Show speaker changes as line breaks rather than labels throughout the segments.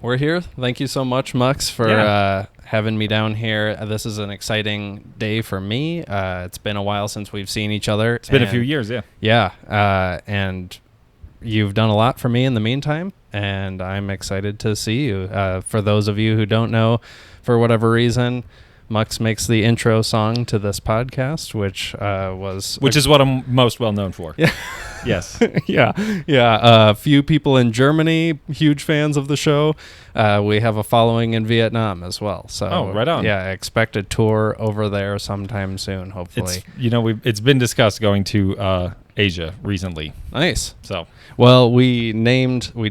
we're here. Thank you so much, Mux, for having me down here. This is an exciting day for me. It's been a while since we've seen each other.
It's been a few years, yeah.
Yeah, and you've done a lot for me in the meantime, and I'm excited to see you. For those of you who don't know, for whatever reason, Mux makes the intro song to this podcast, which
is what I'm most well known for.
Yeah.
Yes.
Yeah. A few people in Germany, huge fans of the show. We have a following in Vietnam as well. So,
right on.
Yeah, expect a tour over there sometime soon, hopefully.
It's been discussed going to Asia recently.
Nice.
So,
well, we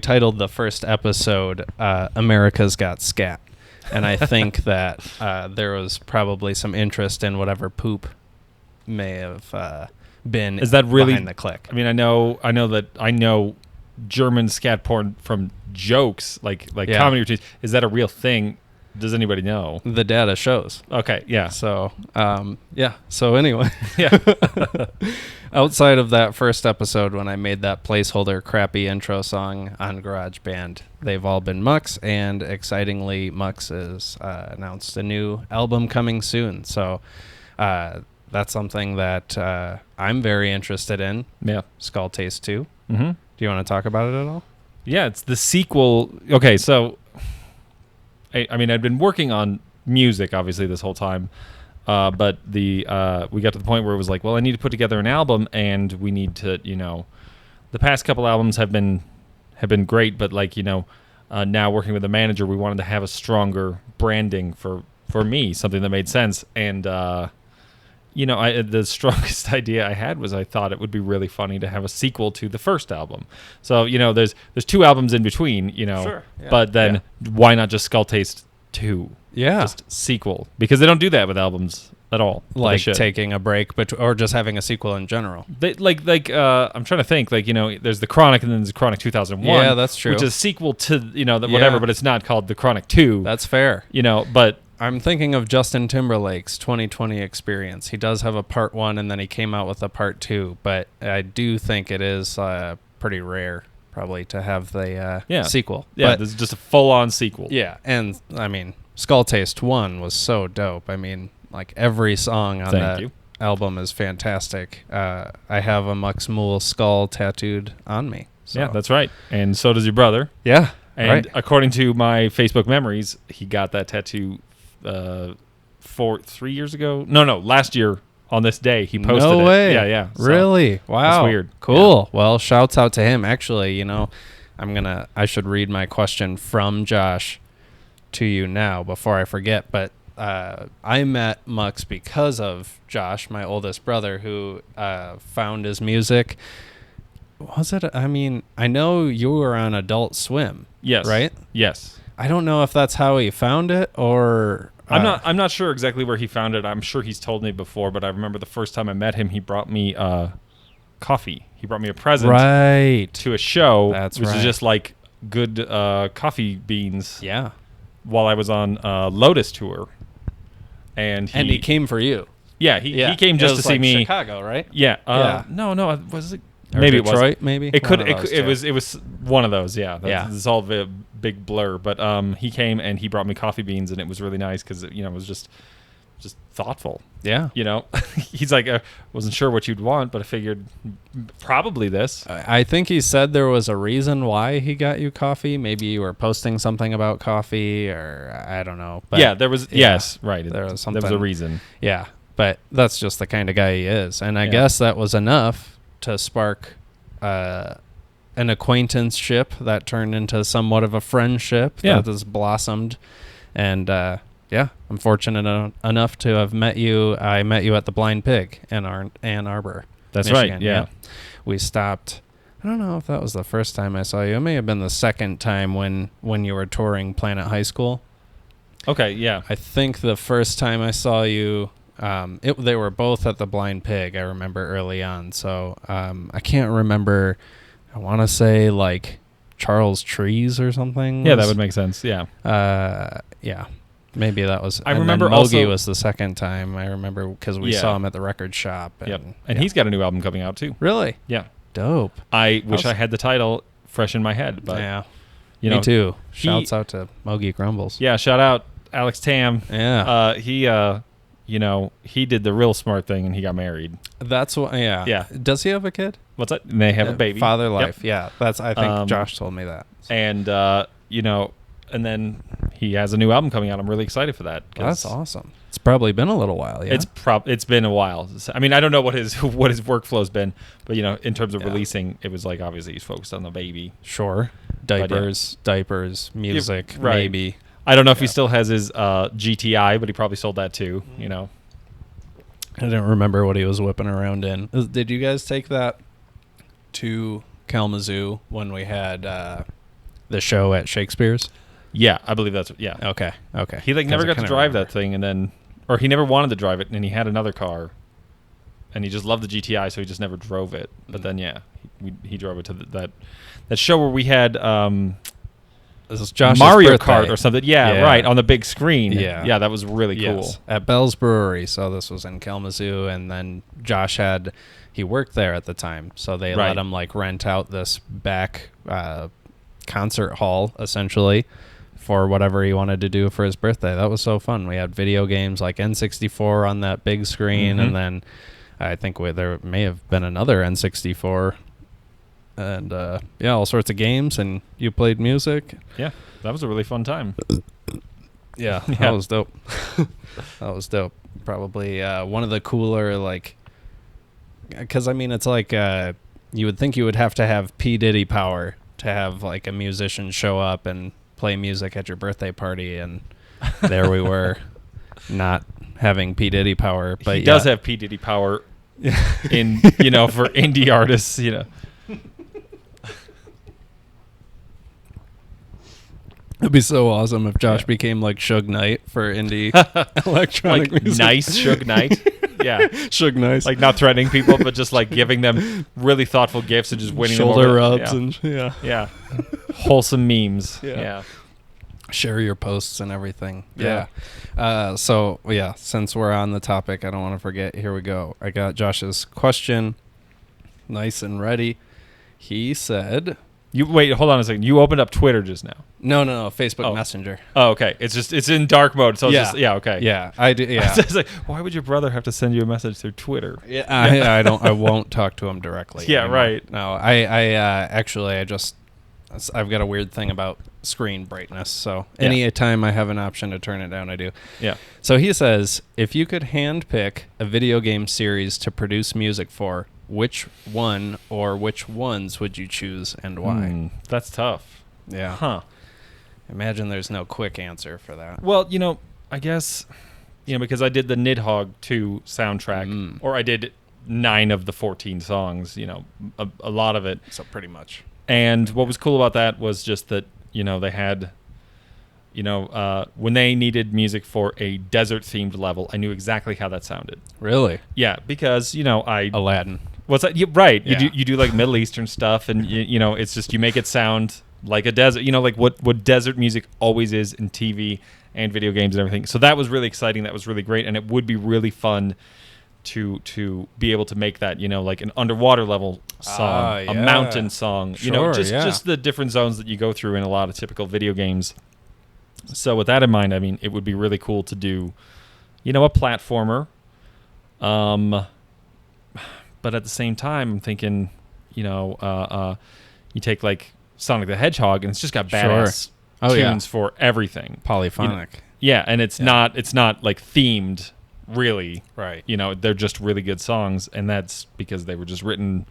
titled the first episode America's Got Scat. And I think that there was probably some interest in whatever poop may have been
is that really
behind the click.
I mean, I know German scat porn from jokes, like comedy routines. Is that a real thing? Does anybody know?
The data shows.
Okay, yeah.
So, So anyway,
yeah.
Outside of that first episode when I made that placeholder crappy intro song on GarageBand, they've all been Mux, and excitingly, Mux has announced a new album coming soon. So that's something that I'm very interested in.
Yeah.
Skulltaste 2.
Mm-hmm.
Do you want to talk about it at all?
Yeah, it's the sequel. Okay, so I mean, I'd been working on music, obviously, this whole time. But we got to the point where it was like, well, I need to put together an album, and we need to, the past couple albums have been great, but now working with a manager, we wanted to have a stronger branding for me, something that made sense. And the strongest idea I had was I thought it would be really funny to have a sequel to the first album. So there's two albums in between,
Sure, yeah,
but then why not just Skulltaste 2?
Yeah.
Just sequel. Because they don't do that with albums at all.
Like taking a break, or just having a sequel in general.
They, I'm trying to think, there's The Chronic and then there's Chronic 2001.
Yeah, that's true.
Which is a sequel to, whatever, but it's not called The Chronic 2.
That's fair.
But
I'm thinking of Justin Timberlake's 2020 Experience. He does have a part 1, and then he came out with a part 2, but I do think it is pretty rare probably to have the sequel.
Yeah,
but,
this is just a full-on sequel.
Yeah, and I mean, Skulltaste 1 was so dope. I mean, like every song on that album is fantastic. I have a Mux Mool skull tattooed on me. So.
Yeah, that's right. And so does your brother.
Yeah.
And according to my Facebook memories, he got that tattoo 3 years ago. No, last year on this day he posted it.
No way.
Yeah. So
really? Wow.
That's weird.
Cool. Yeah. Well, shouts out to him. Actually, I should read my question from Josh to you now before I forget, but I met Mux because of Josh, my oldest brother, who found his music. Was it? I mean, I know you were on Adult Swim.
Yes.
Right?
Yes.
I don't know if that's how he found it, or
I'm not sure exactly where he found it. I'm sure he's told me before, but I remember the first time I met him, he brought me coffee. He brought me a present to a show, which is just like good coffee beans.
Yeah.
While I was on Lotus tour, and
he came for you.
Yeah, he came just to see me.
Chicago, right?
Yeah. No, was it?
Or
maybe
Detroit,
it was.
Maybe
it could. It was one of those. Yeah. It's all a big blur. But he came and he brought me coffee beans, and it was really nice because it was just thoughtful.
Yeah.
He's like, I wasn't sure what you'd want, but I figured probably this.
I think he said there was a reason why he got you coffee. Maybe you were posting something about coffee, or I don't know. But
yeah, there was. Yes, right.
There was something.
There was a reason.
Yeah, but that's just the kind of guy he is, and I guess that was enough to spark an acquaintanceship that turned into somewhat of a friendship that has blossomed, and I'm fortunate enough to have met you. I met you at the Blind Pig in Ann Arbor.
That's
Michigan.
right. Yeah.
We stopped. I don't know if that was the first time I saw you. It may have been the second time when you were touring Planet High School.
Okay. Yeah.
I think the first time I saw you, they were both at the Blind Pig. I remember early on. So I can't remember. I want to say like Charles Trees or something.
Yeah, that would make sense. Yeah.
Yeah. Maybe that was.
I remember
Mogi
also
was the second time. I remember because we saw him at the record shop.
And he's got a new album coming out too.
Really?
Yeah.
Dope.
I wish I had the title fresh in my head, but You
Me
know,
too. Shouts out to Mogi Grumbles.
Yeah, shout out Alex Tam.
Yeah.
He did the real smart thing and he got married.
That's what. Yeah.
Yeah.
Does he have a kid?
What's that? And they have a baby.
Father
Yep.
life. Yeah. That's. I think Josh told me that.
And and then he has a new album coming out. I'm really excited for that.
That's awesome. It's probably been a little while. Yeah.
It's been a while. I mean, I don't know what his workflow's been, but in terms of releasing, it was like obviously he's focused on the baby.
Sure. Diapers, music,
right.
maybe.
I don't know if he still has his GTI, but he probably sold that too. I
didn't remember what he was whipping around in. Did you guys take that to Kalamazoo when we had the show at Shakespeare's?
Yeah, I believe that's
Okay.
He never got to drive that thing, and then, or he never wanted to drive it, and he had another car, and he just loved the GTI, so he just never drove it. But then he drove it to that show where we had
this is Josh's
Mario
birthday.
Kart or something. Yeah, right, on the big screen.
Yeah,
that was really cool.
At Bell's Brewery. So this was in Kalamazoo, and then Josh he worked there at the time, so they let him rent out this back concert hall essentially for whatever he wanted to do for his birthday. That was so fun. We had video games like N64 on that big screen, and then I think there may have been another N64, and all sorts of games, and you played music.
Yeah, that was a really fun time.
Yeah, that was dope. That was dope. Probably one of the cooler, because I mean, it's like you would think you would have to have P. Diddy power to have like a musician show up and play music at your birthday party, and there we were, not having P. Diddy power. But
he does have P. Diddy power in for indie artists.
It'd be so awesome if Josh became like Suge Knight for indie electronic music.
Nice Suge Knight. Yeah,
Suge Knight.
Like not threatening people, but just like giving them really thoughtful gifts and just winning
shoulder
them over.
rubs and
wholesome memes.
Yeah. Share your posts and everything. Yeah. Since we're on the topic, I don't want to forget. Here we go. I got Josh's question nice and ready. He said,
hold on a second. You opened up Twitter just now.
No, Facebook Messenger.
Oh, okay. It's in dark mode. So okay.
Yeah, I do. Yeah.
It's like, why would your brother have to send you a message through Twitter?
Yeah, I don't. I won't talk to him directly.
Yeah,
anymore.
right.
No, I've got a weird thing about screen brightness. So any time I have an option to turn it down, I do.
Yeah.
So he says, if you could handpick a video game series to produce music for, which one or which ones would you choose and why?
That's tough.
Yeah.
Huh.
Imagine there's no quick answer for that.
Well, I guess, because I did the Nidhogg 2 soundtrack, or I did 9 of the 14 songs, a lot of it.
So pretty much.
And what was cool about that was just that, they had, when they needed music for a desert-themed level, I knew exactly how that sounded.
Really?
Yeah, because,
Aladdin.
What's that? Right.
Yeah.
You do like Middle Eastern stuff, and, it's just you make it sound like a desert, like what desert music always is in TV and video games and everything. So that was really exciting. That was really great, and it would be really fun to be able to make that, like an underwater level song, a mountain song,
Sure,
just the different zones that you go through in a lot of typical video games. So with that in mind, I mean, it would be really cool to do, a platformer. But at the same time, I'm thinking, you take like Sonic the Hedgehog, and it's just got badass tunes for everything.
Polyphonic.
And it's not like themed. Really,
right?
They're just really good songs, and that's because they were just written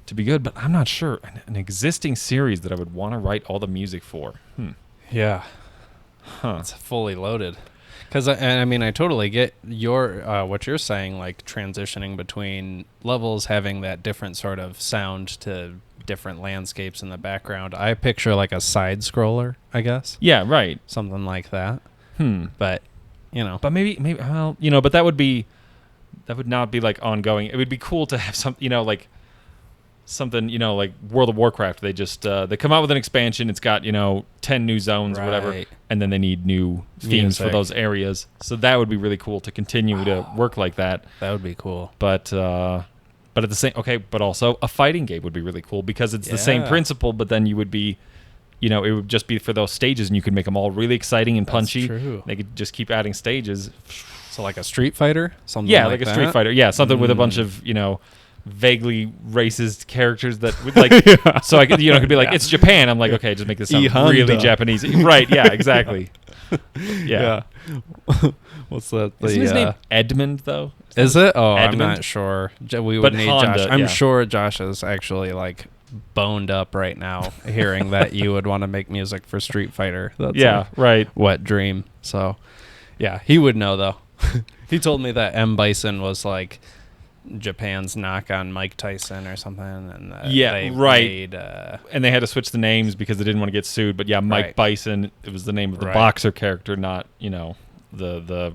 to be good. But I'm not sure an existing series that I would want to write all the music for.
Yeah, it's fully loaded. Because I mean, I totally get your what you're saying, like transitioning between levels, having that different sort of sound to different landscapes in the background. I picture like a side scroller, I guess.
Yeah, right.
Something like that. But.
But maybe, but that would not be like ongoing. It would be cool to have some, like something, like World of Warcraft. They just, they come out with an expansion. It's got, 10 new zones or whatever. And then they need new themes for those areas. So that would be really cool to continue to work like that.
That would be cool.
But at the same, but also a fighting game would be really cool because it's the same principle, but then you would be, it would just be for those stages, and you could make them all really exciting and
That's
punchy.
true.
They could just keep adding stages.
So like a Street Fighter, something.
Yeah,
like
a
that?
Street Fighter. Yeah, something with a bunch of vaguely racist characters that would like. So I could could be like, it's Japan. I'm like, okay, just make this sound really Japanese. Right? Yeah, exactly. Yeah.
What's that?
Isn't his name Edmund though?
Is it? Oh,
Edmund?
I'm not sure. We would need
Honda,
Josh. I'm
yeah.
sure Josh is actually like boned up right now hearing that you would want to make music for Street Fighter. That's a
right.
wet dream. So, yeah, he would know though. He told me that M. Bison was like Japan's knock on Mike Tyson or something, and they made,
and they had to switch the names because they didn't want to get sued. But yeah, Mike Bison, it was the name of the boxer character, not the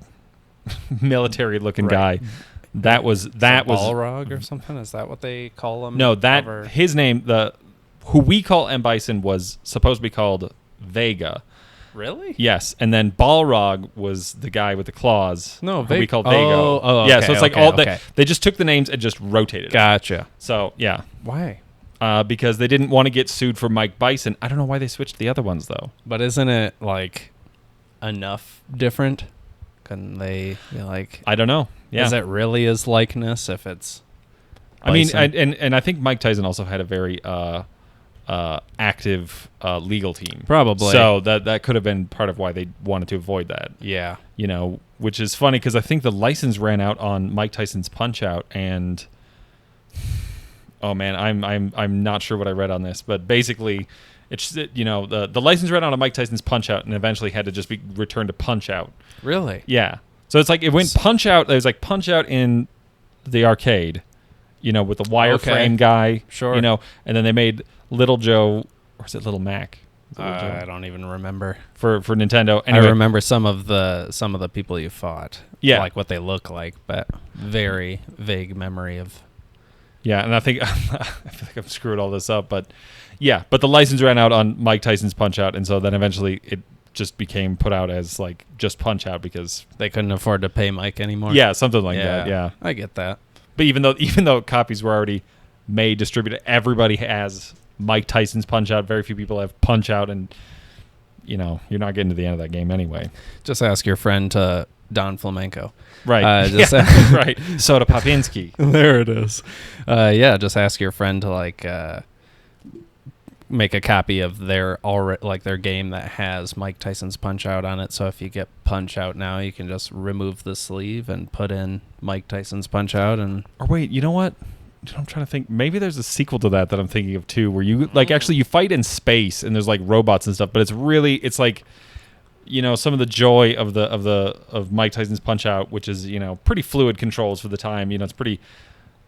military looking guy. That was
Balrog or something. Is that what they call him?
No, his name, who we call M. Bison, was supposed to be called Vega.
Really?
Yes, and then Balrog was the guy with the claws.
No,
we called Vago.
Oh, okay,
yeah. So it's like
okay.
they just took the names and just rotated.
Gotcha.
So yeah.
Why?
Because they didn't want to get sued for Mike Bison. I don't know why they switched the other ones though.
But isn't it like enough different? Can they be like?
I don't know. Yeah.
Is it really his likeness if it's?
Bison? I mean, and I think Mike Tyson also had a very active legal team.
Probably.
So that could have been part of why they wanted to avoid that.
Yeah.
Which is funny because I think the license ran out on Mike Tyson's Punch-Out, and oh man, I'm not sure what I read on this, but basically it's the license ran out on Mike Tyson's Punch-Out and eventually had to just be returned to Punch-Out.
Really?
Yeah. So it's like it went Punch-Out. It was like Punch-Out in the arcade, with the wireframe guy.
Sure.
And then they made Little Joe, or is it Little Mac?
I don't even remember.
For Nintendo. Anyway,
I remember some of the people you fought.
Yeah.
Like what they look like, but very vague memory of.
Yeah, and I think I feel like I'm screwing all this up, but yeah, but the license ran out on Mike Tyson's Punch-Out, and so then eventually it just became put out as like just Punch-Out because
they couldn't afford to pay Mike anymore.
Yeah, something like that. Yeah,
I get that.
But even though copies were already made, distributed, everybody has Mike Tyson's Punch-Out. Very few people have Punch-Out, and you're not getting to the end of that game anyway.
Just ask your friend Don Flamenco.
Right. Right. Soda Popinski.
There it is. Just ask your friend to make a copy of their game that has Mike Tyson's Punch-Out on it. So if you get Punch-Out now, you can just remove the sleeve and put in Mike Tyson's Punch-Out. Or
wait, you know what? I'm trying to think. Maybe there's a sequel to that I'm thinking of too, where you actually you fight in space and there's like robots and stuff, but it's like some of the joy of Mike Tyson's Punch-Out, which is pretty fluid controls for the time. It's pretty.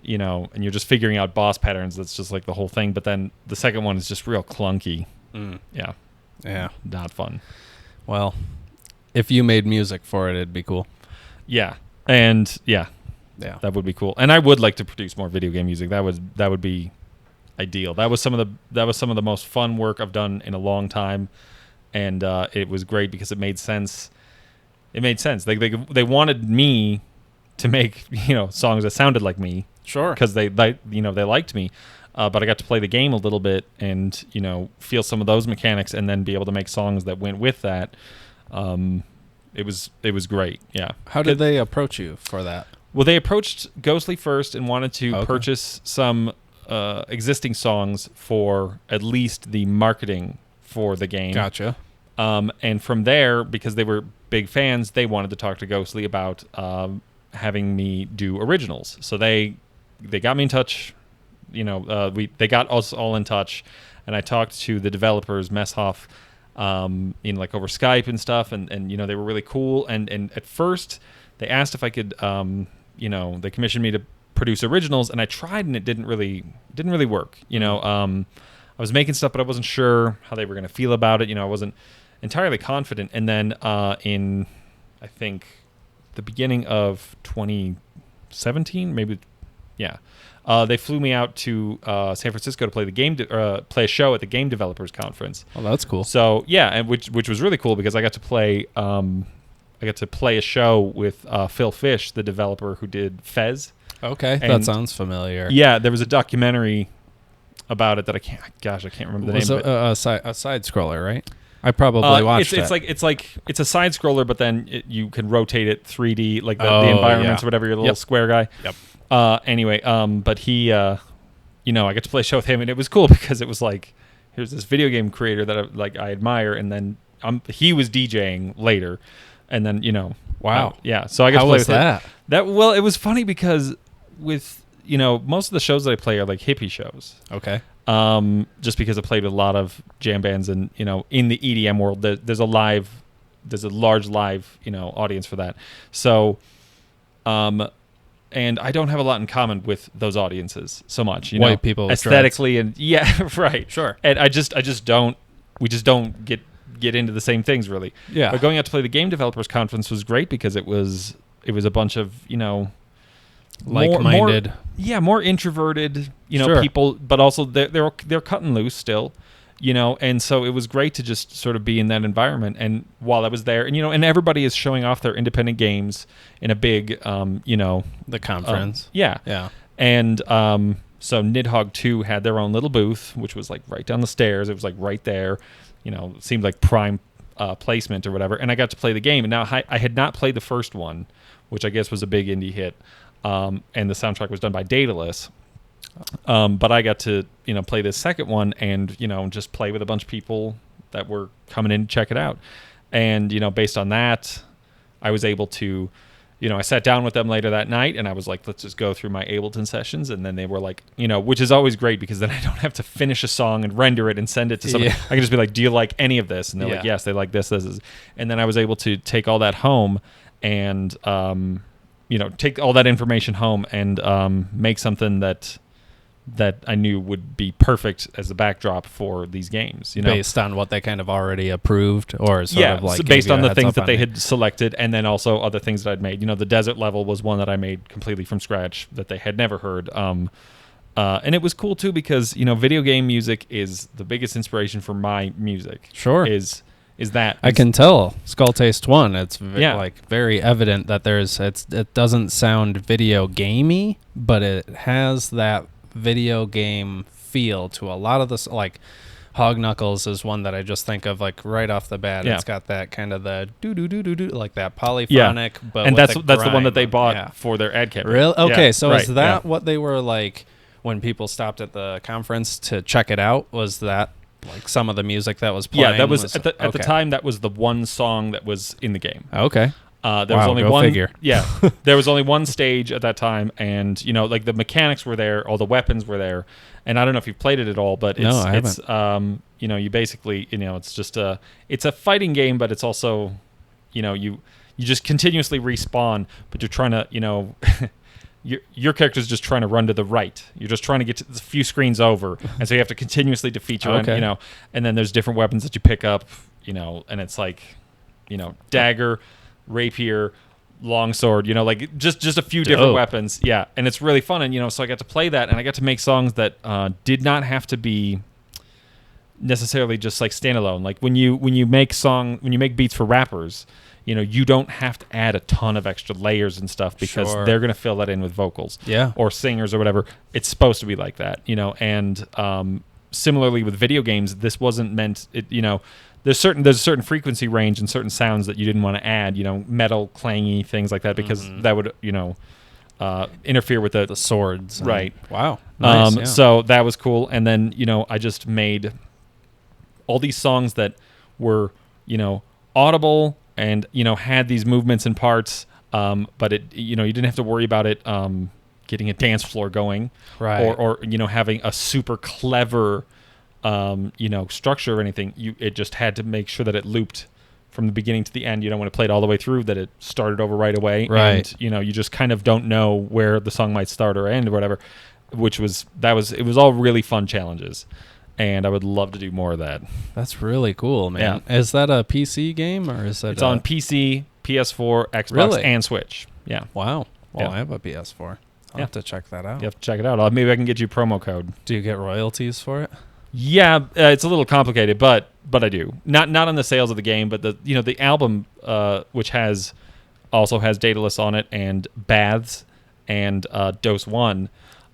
And you're just figuring out boss patterns. That's just like the whole thing. But then the second one is just real clunky. Yeah.
Yeah.
Not fun.
Well, if you made music for it, it'd be cool.
Yeah. And yeah, that would be cool. And I would like to produce more video game music. That would be ideal. That was some of the most fun work I've done in a long time. And it was great because it made sense. It made sense. They wanted me to make songs that sounded like me.
Sure.
Because they liked me, but I got to play the game a little bit and feel some of those mechanics and then be able to make songs that went with that. It was great. Yeah.
How did they approach you for that?
Well, they approached Ghostly first and wanted to purchase some existing songs for at least the marketing for the game.
Gotcha.
And from there, because they were big fans, they wanted to talk to Ghostly about having me do originals. So they got me in touch. They got us all in touch, and I talked to the developers, Messhoff, over Skype and stuff, and they were really cool. And at first, they asked if I could, they commissioned me to produce originals, and I tried, and it didn't really work. I was making stuff, but I wasn't sure how they were going to feel about it. I wasn't entirely confident. And then in, I think, the beginning of 2017, maybe, yeah, they flew me out to San Francisco to play play a show at the Game Developers Conference.
Oh, that's cool.
So yeah, and which was really cool because I got to play a show with Phil Fish, the developer who did Fez.
Okay, that sounds familiar.
Yeah, there was a documentary about it that I can't remember the
Was
name
it
of it.
a side scroller, right? I probably watched it.
It's a side scroller, but then you can rotate it 3D, like the environments or whatever. Your little square guy.
Yep.
Anyway, but he, I get to play a show with him, and it was cool because it was like, here's this video game creator that I admire, and then he was DJing later, and then
Wow.
yeah. So I got to
How
play
was
with
that?
Well, it was funny because with most of the shows that I play are like hippie shows.
Okay.
Just because I played with a lot of jam bands, and in the EDM world, there's a large live audience for that. So, and I don't have a lot in common with those audiences so much.
White people
aesthetically, and right,
sure.
And I just don't. We just don't get into the same things really.
Yeah.
But going out to play the Game Developers Conference was great because it was a bunch of
like-minded,
more introverted,
Sure.
people, but also they're cutting loose still, and so it was great to just sort of be in that environment. And while I was there, and everybody is showing off their independent games in a big,
the conference.
Yeah. And so Nidhogg 2 had their own little booth, which was like right down the stairs. It was like right there, it seemed like prime placement or whatever. And I got to play the game. And now I had not played the first one, which I guess was a big indie hit. And the soundtrack was done by Daedalus. But I got to, play this second one and, just play with a bunch of people that were coming in to check it out. And, based on that, I was able to, I sat down with them later that night and I was like, let's just go through my Ableton sessions. And then they were like, which is always great because then I don't have to finish a song and render it and send it to somebody.
Yeah.
I can just be like, do you like any of this? And they're like, yes, they like this. And then I was able to take all that home and, take all that information home and make something that I knew would be perfect as a backdrop for these games.
Based on what they kind of already approved, or sort of like
so based on the things that they
had
had selected, and then also other things that I'd made. The desert level was one that I made completely from scratch that they had never heard. And it was cool too because video game music is the biggest inspiration for my music.
Sure,
is that
I can tell Skulltaste 1. It's very evident that it doesn't sound video gamey, but it has that video game feel to a lot of this. Like Hog Knuckles is one that I just think of like right off the bat. It's got that kind of the do do do do do like that polyphonic. But
and
with
that's the one that they bought for their ad campaign.
Really? Okay,
Yeah,
so
right,
is that what they were like when people stopped at the conference to check it out? Was that like some of the music that was playing?
Yeah, that was at the time. That was the one song that was in the game.
Okay.
There was only
go
one.
Figure.
Yeah, there was only one stage at that time, and like the mechanics were there, all the weapons were there, and I don't know if you've played it at all, but
I
it's you basically it's just it's a fighting game, but it's also you just continuously respawn, but you're trying to your character's just trying to run to the right. You're just trying to get to a few screens over, and so you have to continuously defeat your and then there's different weapons that you pick up, and it's like dagger, rapier, longsword, like just a few different weapons. Yeah, and it's really fun. And so I got to play that, and I got to make songs that did not have to be necessarily just like standalone. Like when you make beats for rappers, you don't have to add a ton of extra layers and stuff because they're going to fill that in with vocals, or singers or whatever. It's supposed to be like that, and similarly with video games, this wasn't meant. There's a certain frequency range and certain sounds that you didn't want to add, metal, clangy things like that, because that would, interfere with the
swords.
Right.
Wow. Nice,
So that was cool. And then, I just made all these songs that were, audible and, had these movements and parts, but it, you didn't have to worry about it getting a dance floor going,
right?
Or having a super clever structure or anything. It just had to make sure that it looped from the beginning to the end. When it played all the way through, that it started over right away.
Right.
And you just kind of don't know where the song might start or end or whatever. It was all really fun challenges, and I would love to do more of that.
That's really cool, man.
Yeah.
Is that a PC game or is that?
It's on PC, PS4, Xbox,
Really?
And Switch. Yeah.
Wow. Well,
Yeah.
I have a PS4. I'll have to check that out.
You have to check it out. Maybe I can get you a promo code.
Do you get royalties for it?
Yeah, it's a little complicated, but I do. Not on the sales of the game, but the album, which also has Daedalus on it and Baths and Dose 1,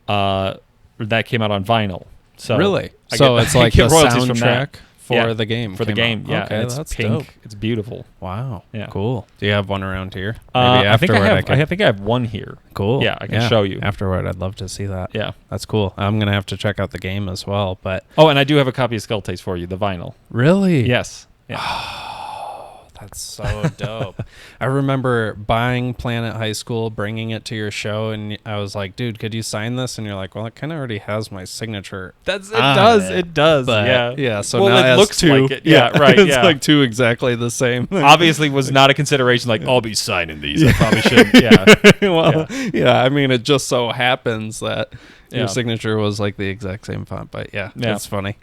that came out on vinyl. So
really?
I
So
get-
it's
I
like
get
the
royalties from that.
soundtrack for
Yeah,
the game.
for the
came
game.
out.
Yeah,
Okay,
and it's
that's
pink.
dope.
It's beautiful.
Wow.
Yeah.
Cool. Do you have one around here?
I think I have one here.
Cool.
Yeah, I can show you.
afterward. I'd love to see that.
Yeah.
That's cool. I'm gonna have to check out the game as well. But
Oh, and I do have a copy of Skulltaste for you, the vinyl.
really,
Yes. Yeah.
that's so dope. I remember buying Planet High School, bringing it to your show, and I was like, "Dude, could you sign this?" And you're like, "Well, it kind of already has my signature."
It
on
does.
it.
It does.
But,
yeah.
yeah. So
Well,
now
it
has
looks
two.
like it. Yeah, right,
It's
yeah.
like two exactly the same.
Obviously was not a consideration like, I'll be signing these. I probably should. Yeah.
Well, yeah. I mean, it just so happens that
Yeah.
your signature was like the exact same font. But yeah,
Yeah.
it's funny.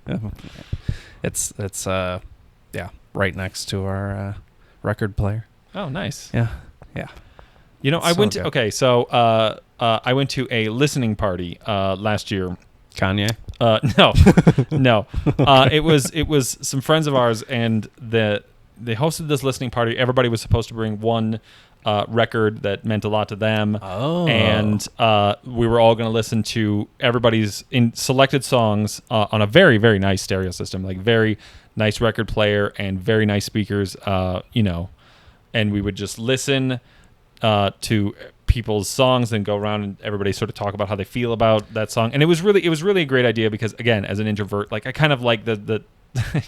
It's yeah, right next to our record player.
Oh, nice.
Yeah.
You know, I
So
went to,
good.
okay, so I went to a listening party last year.
Kanye.
No, no. It was some friends of ours, and they hosted this listening party. Everybody was supposed to bring one record that meant a lot to them.
Oh.
And we were all going to listen to everybody's selected songs on a very, very nice stereo system, like very nice record player and very nice speakers, you know. And we would just listen to people's songs and go around and everybody sort of talk about how they feel about that song. And it was really a great idea because, again, as an introvert, like I kind of like the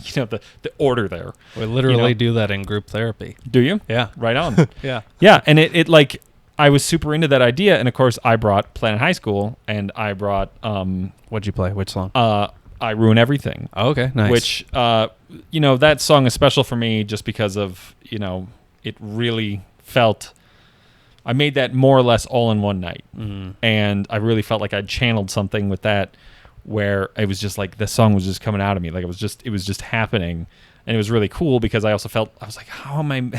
you know, the order there.
We literally
you know?
do that in group therapy.
Do you?
Yeah.
Right on.
Yeah.
Yeah, and it like I was super into that idea, and of course I brought Planet High School, and I brought
What'd you play? Which song?
I Ruin Everything,
Oh, okay. Nice.
which you know, that song is special for me just because of, you know, it really felt, I made that more or less all in one night, and I really felt like I'd channeled something with that, where it was just like the song was just coming out of me, like it was just happening, and it was really cool because I also felt, I was like, how am I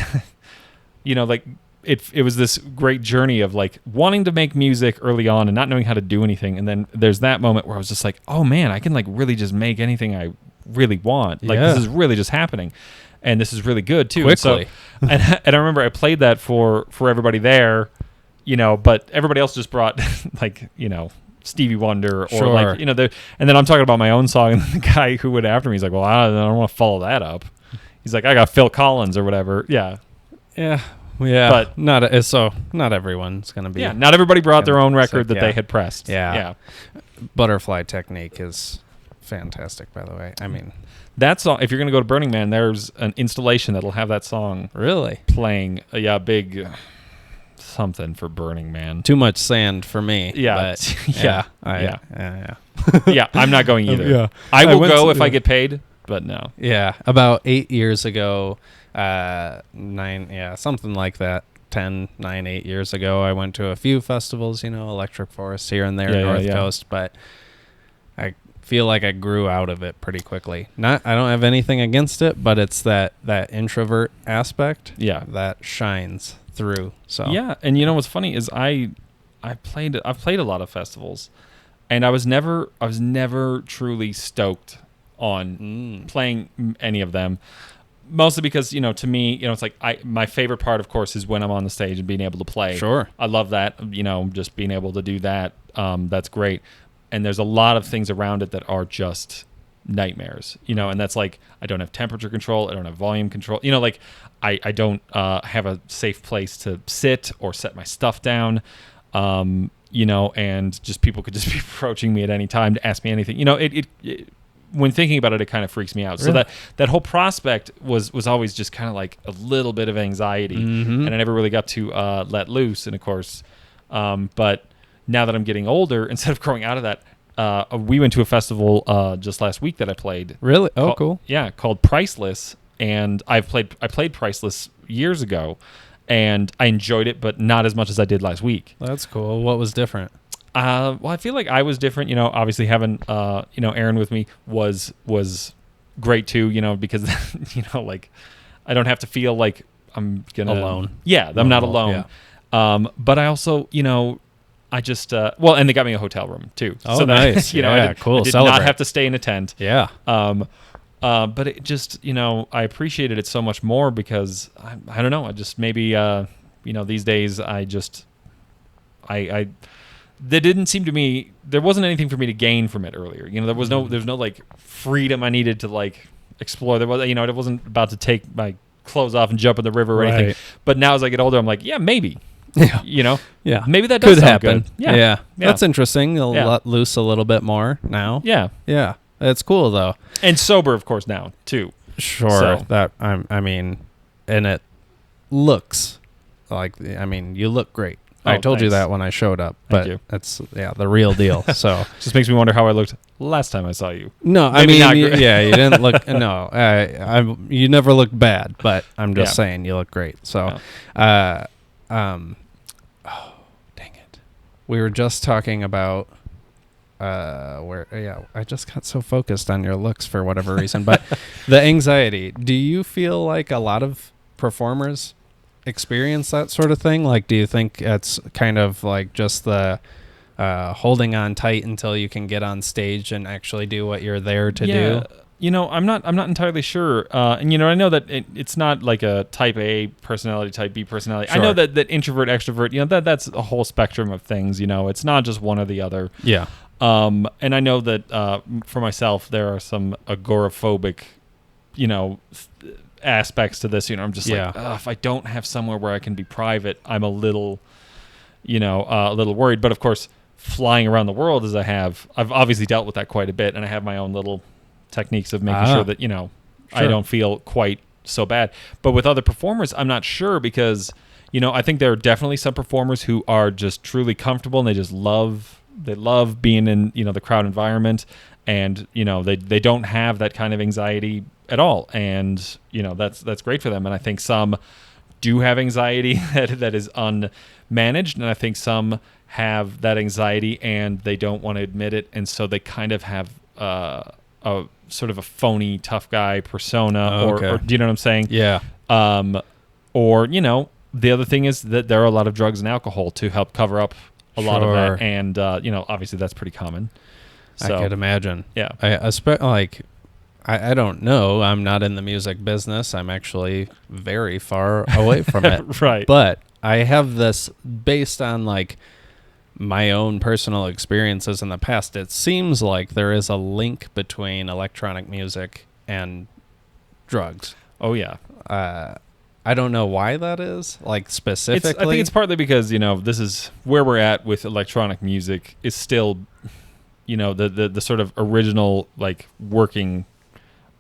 you know, like it was this great journey of like wanting to make music early on and not knowing how to do anything, and then there's that moment where I was just like, oh man, I can like really just make anything I really want, like
Yeah.
this is really just happening, and this is really good too.
Quickly.
And, so, and I remember I played that for everybody there, you know, but everybody else just brought like, you know, Stevie Wonder or
Sure.
like, you know, and then I'm talking about my own song, and the guy who went after me, he's like, well, I don't want to follow that up. He's like, I got Phil Collins or whatever. Yeah.
Yeah. Yeah.
But-
not everyone's gonna be.
Yeah. Not everybody brought their own record that
yeah.
they had pressed.
Yeah.
Yeah.
Butterfly Technique is fantastic, by the way. I mean,
That song, if you're going to go to Burning Man, there's an installation that'll have that song
really,
playing. Yeah, big something for Burning Man.
too much sand for me.
Yeah.
But
Yeah.
yeah.
Yeah, I'm not going either.
Yeah.
I will
went
go
to-
if I get paid, but no.
Yeah, about 8 years ago, 9, yeah, something like that. 8 years ago, I went to a few festivals, you know, Electric Forest here and there,
Yeah, yeah,
North
yeah.
Coast, but I feel like I grew out of it pretty quickly. I don't have anything against it, but it's that introvert aspect
Yeah.
that shines through. So
Yeah, and you know what's funny is I've played a lot of festivals, and I was never truly stoked on playing any of them. Mostly because, you know, to me, you know, it's like my favorite part, of course, is when I'm on the stage and being able to play.
Sure.
I love that, you know, just being able to do that. That's great. And there's a lot of things around it that are just nightmares, you know, and that's like, I don't have temperature control. I don't have volume control. You know, like I don't have a safe place to sit or set my stuff down, you know, and just people could just be approaching me at any time to ask me anything. You know, it when thinking about it, it kind of freaks me out.
Really?
So that whole prospect was always just kind of like a little bit of anxiety, and I never really got to let loose. And of course, but now that I'm getting older, instead of growing out of that, we went to a festival just last week that I played.
Really? Oh,
Called-
cool.
Yeah, called Priceless, and I played Priceless years ago, and I enjoyed it, but not as much as I did last week.
That's cool. What was different?
Well, I feel like I was different. You know, obviously having you know, Aaron with me was great too. You know, because you know, like I don't have to feel like I'm gonna
Alone.
Yeah, I'm not
Oh,
alone.
yeah.
But I also, you know, I just well, and they got me a hotel room too.
Oh,
so that,
nice.
You know,
Yeah,
I did,
cool.
I did
Celebrate.
not have to stay in a tent.
Yeah.
But it just, you know, I appreciated it so much more because I don't know. I just maybe you know, these days I there didn't seem to me, there wasn't anything for me to gain from it earlier. You know, there's no like freedom I needed to like explore. There was, you know, it wasn't about to take my clothes off and jump in the river or anything. But now as I get older, I'm like, yeah, maybe.
Yeah.
You know?
Yeah.
Maybe that does
could
sound
happen.
good. Yeah.
That's interesting. They'll
Yeah.
let loose a little bit more now.
Yeah.
Yeah. It's cool though.
And sober, of course, now too.
Sure.
So.
That I mean, and it looks like, I mean, you look great. I told you
thanks.
that when I showed up, but
Thank you.
it's the real deal. So
Just makes me wonder how I looked last time I saw you.
no, I
Maybe
mean,
not
you,
great.
yeah, you didn't look. No, you never looked bad, but I'm just
Yeah.
saying you look great. So, oh, dang it, we were just talking about I just got so focused on your looks for whatever reason, but the anxiety. Do you feel like a lot of performers experience that sort of thing? Like, do you think it's kind of like just the holding on tight until you can get on stage and actually do what you're there to do?
You know, I'm not entirely sure. And you know, I know that it's not like a type A personality, type B personality.
Sure.
I know that introvert, extrovert, you know, that's a whole spectrum of things. You know, it's not just one or the other.
Yeah.
And I know that for myself, there are some agoraphobic, you know, aspects to this. You know, I'm just like, if I don't have somewhere where I can be private, I'm a little, you know, a little worried. But of course, flying around the world as I've obviously dealt with that quite a bit, and I have my own little techniques of making sure that, you know, I don't feel quite so bad. But with other performers, I'm not sure because, you know, I think there are definitely some performers who are just truly comfortable and they just love being in, you know, the crowd environment, and, you know, they don't have that kind of anxiety at all, and, you know, that's great for them. And I think some do have anxiety that is unmanaged, and I think some have that anxiety and they don't want to admit it, and so they kind of have a sort of a phony tough guy persona, or do you know what I'm saying?
Yeah.
Or, you know, the other thing is that there are a lot of drugs and alcohol to help cover up a lot of that, and you know, obviously that's pretty common. So,
I could imagine.
Yeah.
I don't know. I'm not in the music business. I'm actually very far away from it.
Right.
But I have this based on like my own personal experiences in the past. It seems like there is a link between electronic music and drugs.
Oh yeah.
I don't know why that is, like specifically.
I think it's partly because, you know, this is where we're at with electronic music is still, you know, the sort of original like working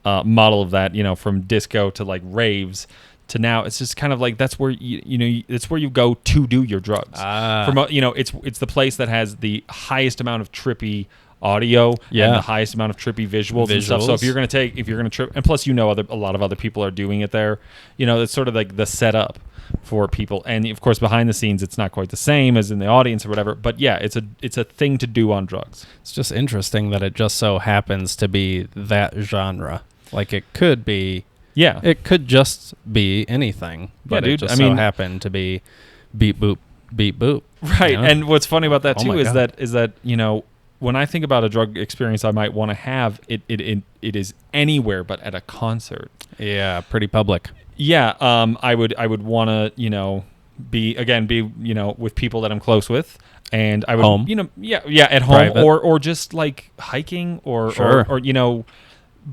model of that, you know, from disco to like raves to now. It's just kind of like that's where you know, it's where you go to do your drugs. From, you know, it's the place that has the highest amount of trippy audio and the highest amount of trippy visuals and stuff. So if you're going to trip, and plus, you know, a lot of other people are doing it there, you know, it's sort of like the setup for people. And of course, behind the scenes, it's not quite the same as in the audience or whatever, but yeah, it's a thing to do on drugs.
It's just interesting that it just so happens to be that genre. Like it could be, it could just be anything, but it just so happened to be beep boop, beep boop.
Right.
You know?
And what's funny about that too is
God.
that, you know, when I think about a drug experience I might want to have, it is anywhere but at a concert.
Yeah, pretty public.
Yeah, I would want to, you know, be you know, with people that I'm close with, and I would
home.
You know, at home.
Private.
or just like hiking or you know,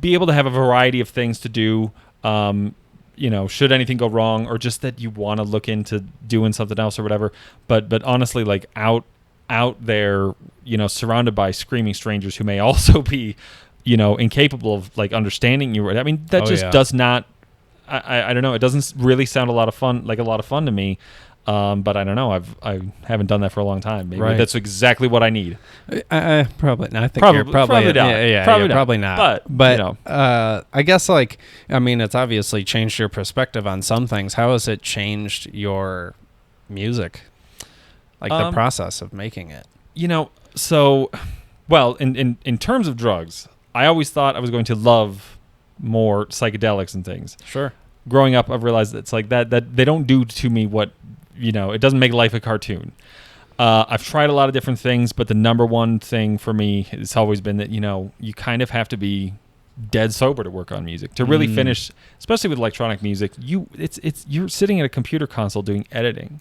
be able to have a variety of things to do. You know, should anything go wrong, or just that you want to look into doing something else or whatever. But honestly, like out there, you know, surrounded by screaming strangers who may also be, you know, incapable of like understanding you. I mean, that does not. I don't know. It doesn't really sound a lot of fun to me. But I don't know. I haven't done that for a long time. Maybe that's exactly what I need.
Probably not. I think
probably,
you're probably
not.
Yeah, probably not. But you know. I guess like, I mean, it's obviously changed your perspective on some things. How has it changed your music? Like the process of making it.
You know, so, well, in terms of drugs, I always thought I was going to love more psychedelics and things.
Sure.
Growing up, I've realized it's like that they don't do to me what, you know, it doesn't make life a cartoon. I've tried a lot of different things, but the number one thing for me has always been that, you know, you kind of have to be dead sober to work on music, to really finish, especially with electronic music. You're sitting at a computer console doing editing.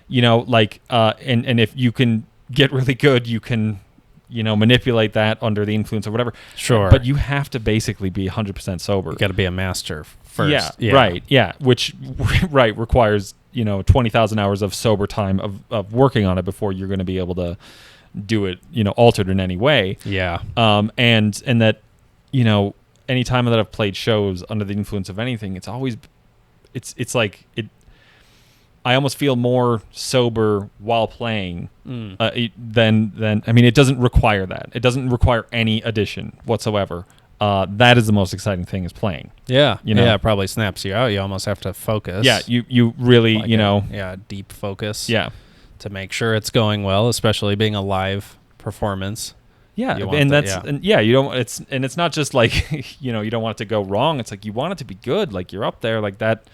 You know, like, and if you can get really good, you can, manipulate that under the influence or whatever.
Sure.
But you have to basically be 100% sober.
You got to be a master first.
Yeah, right. Yeah, which requires 20,000 hours of sober time of working on it before you're going to be able to do it, altered in any way.
Yeah.
And that, any time that I've played shows under the influence of anything, it's always, it's like it. I almost feel more sober while playing than I mean, it doesn't require that. It doesn't require any addition whatsoever. That is the most exciting thing, is playing.
Yeah. Yeah, it probably snaps you out. You almost have to focus.
Yeah, you really,
deep focus.
Yeah.
To make sure it's going well, especially being a live performance.
Yeah, you don't. It's not just like you don't want it to go wrong. It's like you want it to be good. Like you're up there like that.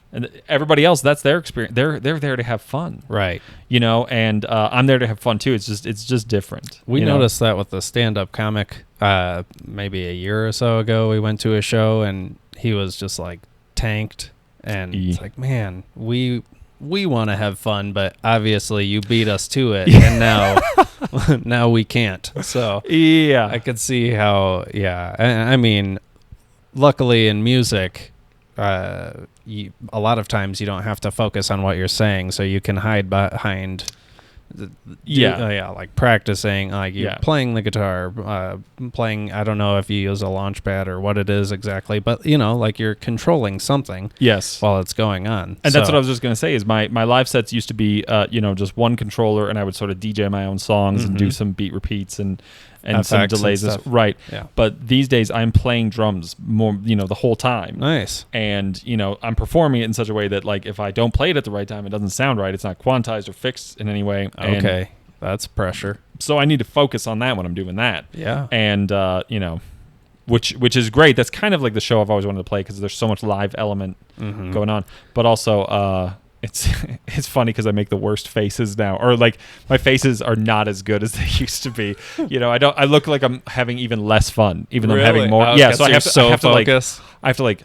And everybody else, that's their experience. They're there to have fun,
right?
And I'm there to have fun too. It's just different.
We noticed that with the stand-up comic. Maybe a year or so ago, we went to a show and he was just like tanked, and it's like, man, we want to have fun, but obviously you beat us to it, and now we can't. So
yeah,
I could see how. Yeah, I mean, luckily in music. A lot of times you don't have to focus on what you're saying, so you can hide behind like practicing, like you're playing the guitar, playing, I don't know if you use a launch pad or what it is exactly, but like you're controlling something while it's going on.
And that's what I was just going to say is my live sets used to be just one controller, and I would sort of DJ my own songs and do some beat repeats and some delays and stuff. Right. Yeah. But these days I'm playing drums more, the whole time.
Nice.
And, I'm performing it in such a way that, like, if I don't play it at the right time, it doesn't sound right. It's not quantized or fixed in any way.
Okay. That's pressure.
So I need to focus on that when I'm doing that.
Yeah.
And, which is great. That's kind of like the show I've always wanted to play, because there's so much live element going on. But also, it's funny because I make the worst faces now, or like my faces are not as good as they used to be. I look like I'm having even less fun, even though I'm having more. So I have to like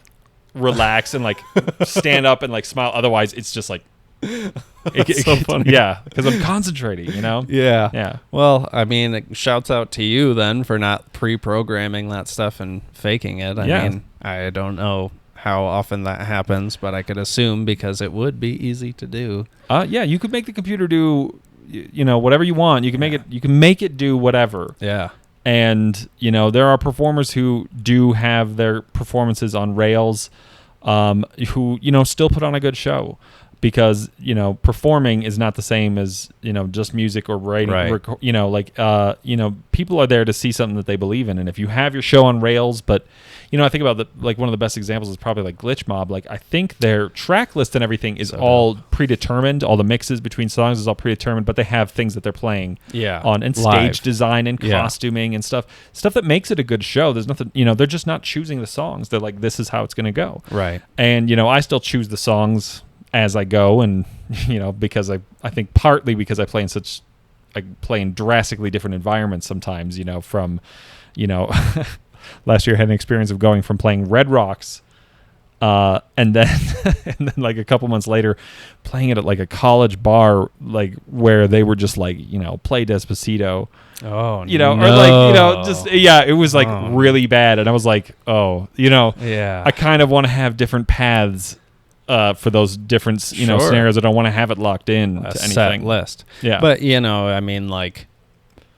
relax and like stand up and like smile. Otherwise, it's just like
it's so funny.
Yeah, because I'm concentrating.
Yeah. Well, I mean, shouts out to you then for not pre-programming that stuff and faking it. I mean, I don't know how often that happens, but I could assume because it would be easy to do.
You could make the computer do, whatever you want. You can make it. You can make it do whatever.
Yeah.
And there are performers who do have their performances on rails, who still put on a good show, because performing is not the same as just music or writing. Right. People are there to see something that they believe in, and if you have your show on rails, but I think about one of the best examples is probably like Glitch Mob. Like, I think their track list and everything is all predetermined. All the mixes between songs is all predetermined, but they have things that they're playing on, and
live.
Stage design and costuming and stuff that makes it a good show. There's nothing, they're just not choosing the songs. They're like, this is how it's going to go.
Right.
And, I still choose the songs as I go, and, because I think partly because I play in drastically different environments sometimes, from, last year I had an experience of going from playing Red Rocks, and then like a couple months later playing it at like a college bar, like where they were just like, play Despacito.
Oh,
or like, it was like really bad. And I was like, I kind of want to have different paths for those different, scenarios. I don't want to have it locked in to anything.
Set list.
Yeah.
But, I mean, like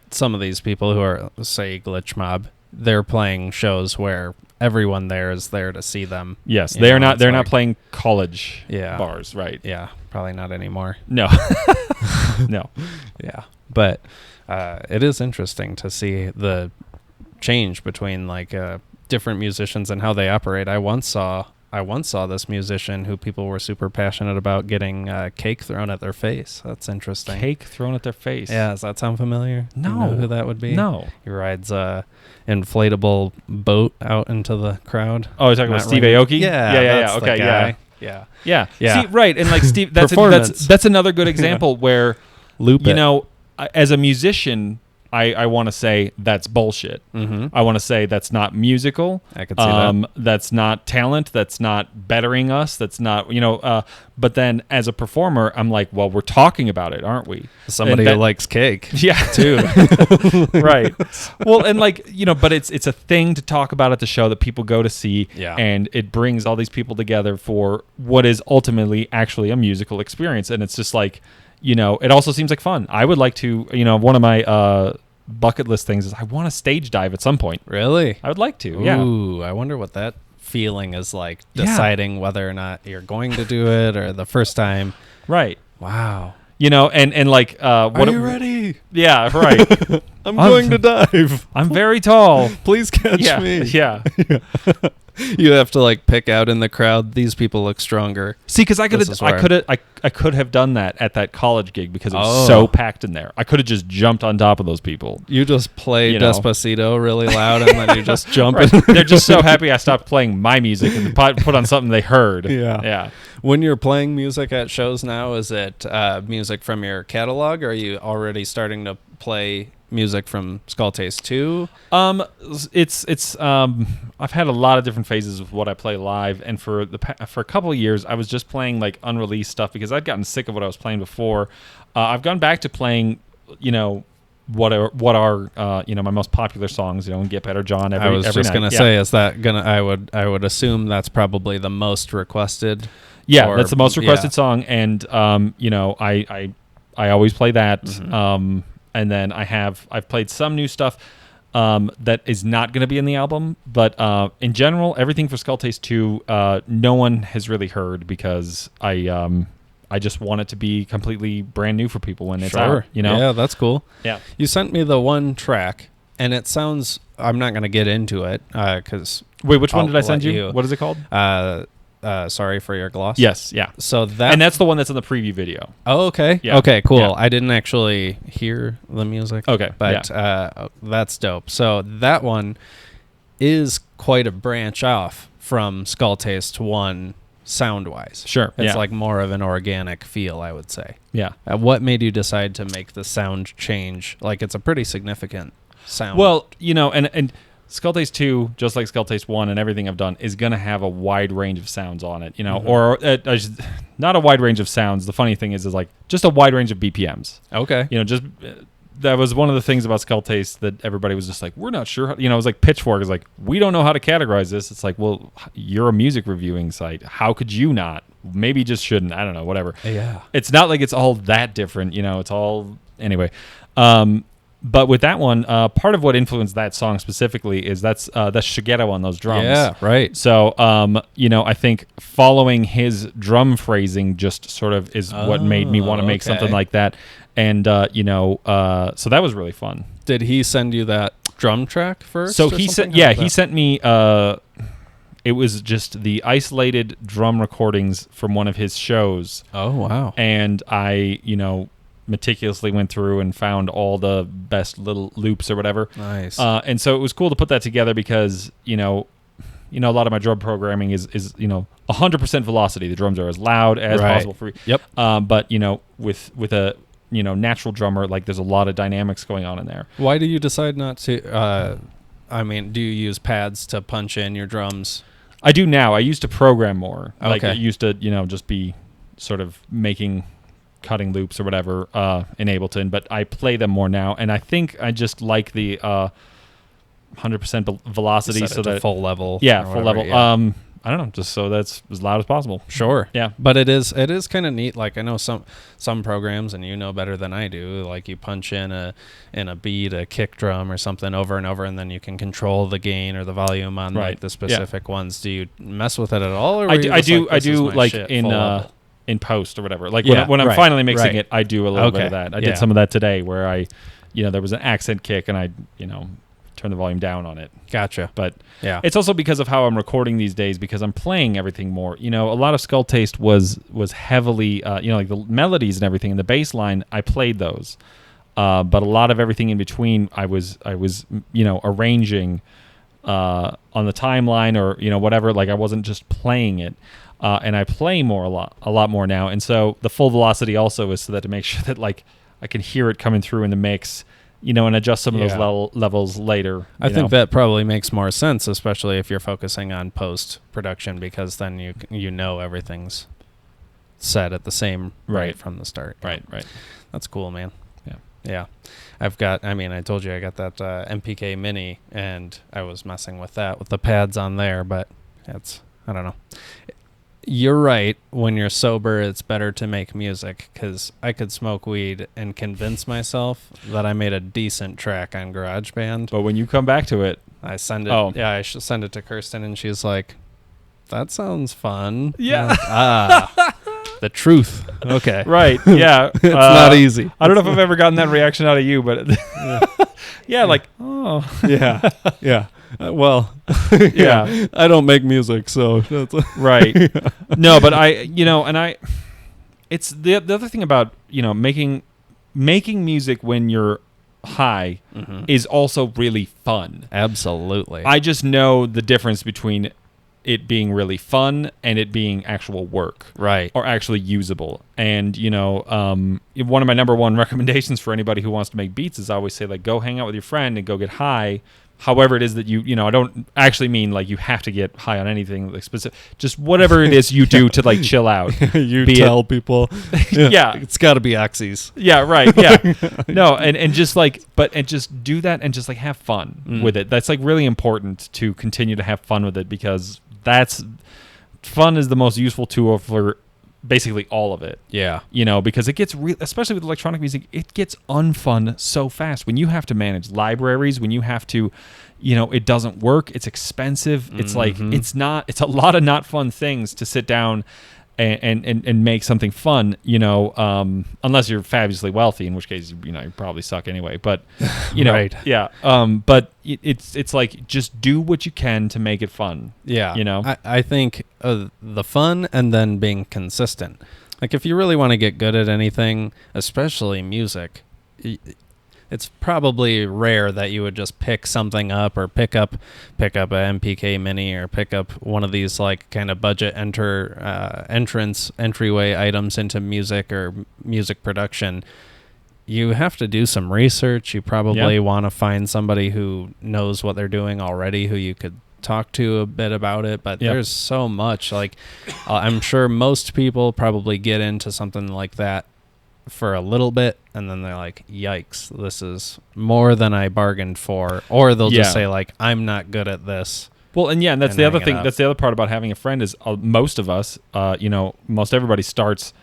some of these people who are, say, Glitch Mob, they're playing shows where everyone there is there to see them.
Yes, they're not playing college bars, right?
Yeah, probably not anymore.
No. No.
Yeah. But it is interesting to see the change between like different musicians and how they operate. I once saw this musician who people were super passionate about getting cake thrown at their face. That's interesting.
Cake thrown at their face?
Yeah, does that sound familiar?
No.
Do you know who that would be?
No.
He rides a inflatable boat out into the crowd.
Oh, you're talking about Steve Aoki?
Yeah.
Okay,
yeah.
See, right, and like Steve, that's another good example where
loop it.
As a musician, I want to say that's bullshit. I want to say that's not musical.
I could see that.
That's not talent. That's not bettering us. That's not, but then as a performer, I'm like, well, we're talking about it, aren't we?
Somebody who likes cake.
Yeah.
Too.
Right. Well, and but it's a thing to talk about at the show that people go to see.
Yeah.
And it brings all these people together for what is ultimately actually a musical experience. And it's just like, it also seems like fun. I would like to, one of my bucket list things is I want to stage dive at some point.
Really?
I would like to. Yeah.
Ooh, I wonder what that feeling is like, deciding whether or not you're going to do it or the first time.
Right.
Wow.
And like, what
are you ready?
Yeah, right.
I'm going to dive.
I'm very tall.
Please catch me.
Yeah.
You have to like pick out in the crowd. These people look stronger.
See, because I could have done that at that college gig because it was so packed in there. I could have just jumped on top of those people.
You just play Despacito really loud, and then you just jump in.
They're just so happy I stopped playing my music and put on something they heard. Yeah.
When you're playing music at shows now, is it music from your catalog, or are you already starting to play music from Skulltaste 2?
It's I've had a lot of different phases of what I play live, and for a couple of years I was just playing like unreleased stuff because I'd gotten sick of what I was playing before. I've gone back to playing, what are my most popular songs, and Get Better John every
I was just
night.
gonna say, is that gonna I would assume that's probably the most requested.
Yeah, that's the most requested song, and I always play that. And then I've played some new stuff that is not going to be in the album, but in general, everything for Skulltaste 2, no one has really heard because I just want it to be completely brand new for people when it's out.
Yeah, that's cool.
Yeah,
you sent me the one track, and it sounds. I'm not going to get into it because.
Wait, which one did I send you? What is it called?
Sorry for your gloss.
Yes, yeah.
So that's
the one that's in the preview video.
Oh, okay.
Yeah.
Okay, cool.
Yeah.
I didn't actually hear the music.
Okay,
but that's dope. So that one is quite a branch off from Skulltaste 1 sound-wise.
Sure.
It's like more of an organic feel, I would say.
Yeah.
What made you decide to make the sound change? Like, it's a pretty significant sound.
Well, and Skulltaste 2, just like Skulltaste 1 and everything I've done, is going to have a wide range of sounds on it, or not a wide range of sounds. The funny thing is like just a wide range of BPMs.
Okay.
That was one of the things about Skulltaste that everybody was just like, we're not sure. It was like Pitchfork is like, we don't know how to categorize this. It's like, well, you're a music reviewing site. How could you not? Maybe just shouldn't. I don't know, whatever.
Yeah.
It's not like it's all that different, it's all, anyway. But with that one, part of what influenced that song specifically is that's Shigeru on those drums.
Yeah, right.
So, I think following his drum phrasing just sort of is what made me want to make something like that. And, so that was really fun.
Did he send you that drum track first?
So he sent me, it was just the isolated drum recordings from one of his shows.
Oh, wow.
And I, meticulously went through and found all the best little loops or whatever.
Nice.
And so it was cool to put that together because, a lot of my drum programming is 100% velocity. The drums are as loud as possible for you.
Yep.
But, with a, natural drummer, like there's a lot of dynamics going on in there.
Why do you decide not to, do you use pads to punch in your drums?
I do now. I used to program more.
Okay.
Like it used to, just be sort of cutting loops or whatever in Ableton, but I play them more now, and I think I just like the 100% velocity, so that
full level.
Yeah, full level.
Yeah.
I don't know, just so that's as loud as possible.
Sure.
Yeah,
but it is kind of neat. Like I know some programs, and better than I do. Like you punch in a beat, a kick drum or something over and over, and then you can control the gain or the volume on like the specific ones. Do you mess with it at all? Or
I do like in post or whatever. Like when I'm finally mixing it, I do a little bit of that. I did some of that today where I, there was an accent kick and I, turn the volume down on it.
Gotcha.
But it's also because of how I'm recording these days because I'm playing everything more. A lot of Skulltaste was heavily, like the melodies and everything and the bass line, I played those. But a lot of everything in between, I was arranging on the timeline or, whatever. Like I wasn't just playing it. And I play a lot more now. And so the full velocity also is so that to make sure that like I can hear it coming through in the mix, and adjust some of those levels later.
I think that probably makes more sense, especially if you're focusing on post-production, because then you know everything's set at the same rate from the start.
Right.
That's cool, man.
Yeah.
I told you I got that MPK Mini, and I was messing with that with the pads on there, but I don't know. You're right. When you're sober, it's better to make music, because I could smoke weed and convince myself that I made a decent track on GarageBand.
But when you come back to it,
I send it. Yeah, I should send it to Kirsten, and she's like, "That sounds fun."
Yeah.
The truth. Okay.
Right. Yeah.
It's not easy.
I don't know if I've ever gotten that reaction out of you, but like, oh.
Yeah. Yeah. Yeah. I don't make music, so that's
right. No, but it's the other thing about, making music when you're high is also really fun.
Absolutely.
I just know the difference between it being really fun and it being actual work,
right,
or actually usable. And one of my number one recommendations for anybody who wants to make beats is I always say, like, go hang out with your friend and go get high. However it is that I don't actually mean like you have to get high on anything like specific, just whatever it is you do to like chill out.
You tell people,
yeah,
it's got to be oxys.
Yeah, right. Yeah, no, and just like, and just do that and just like have fun with it. That's like really important to continue to have fun with it, because fun is the most useful tool for basically all of it.
Yeah.
Because it gets especially with electronic music, it gets unfun so fast when you have to manage libraries, when you have to, it doesn't work, it's expensive. It's like, it's a lot of not fun things to sit down and make something fun, unless you're fabulously wealthy, in which case, you probably suck anyway, but
right.
Yeah. But it's like, just do what you can to make it fun.
Yeah. I think the fun, and then being consistent. Like, if you really want to get good at anything, especially music, it's probably rare that you would just pick something up, or pick up a MPK Mini, or pick up one of these like kind of budget entryway items into music or music production. You have to do some research. You probably want to find somebody who knows what they're doing already, who you could talk to a bit about it. But there's so much. Like, I'm sure most people probably get into something like that for a little bit, and then they're like, yikes, this is more than I bargained for. Or they'll just say, like, I'm not good at this.
Well, and that's the other thing. That's the other part about having a friend is most of us, most everybody starts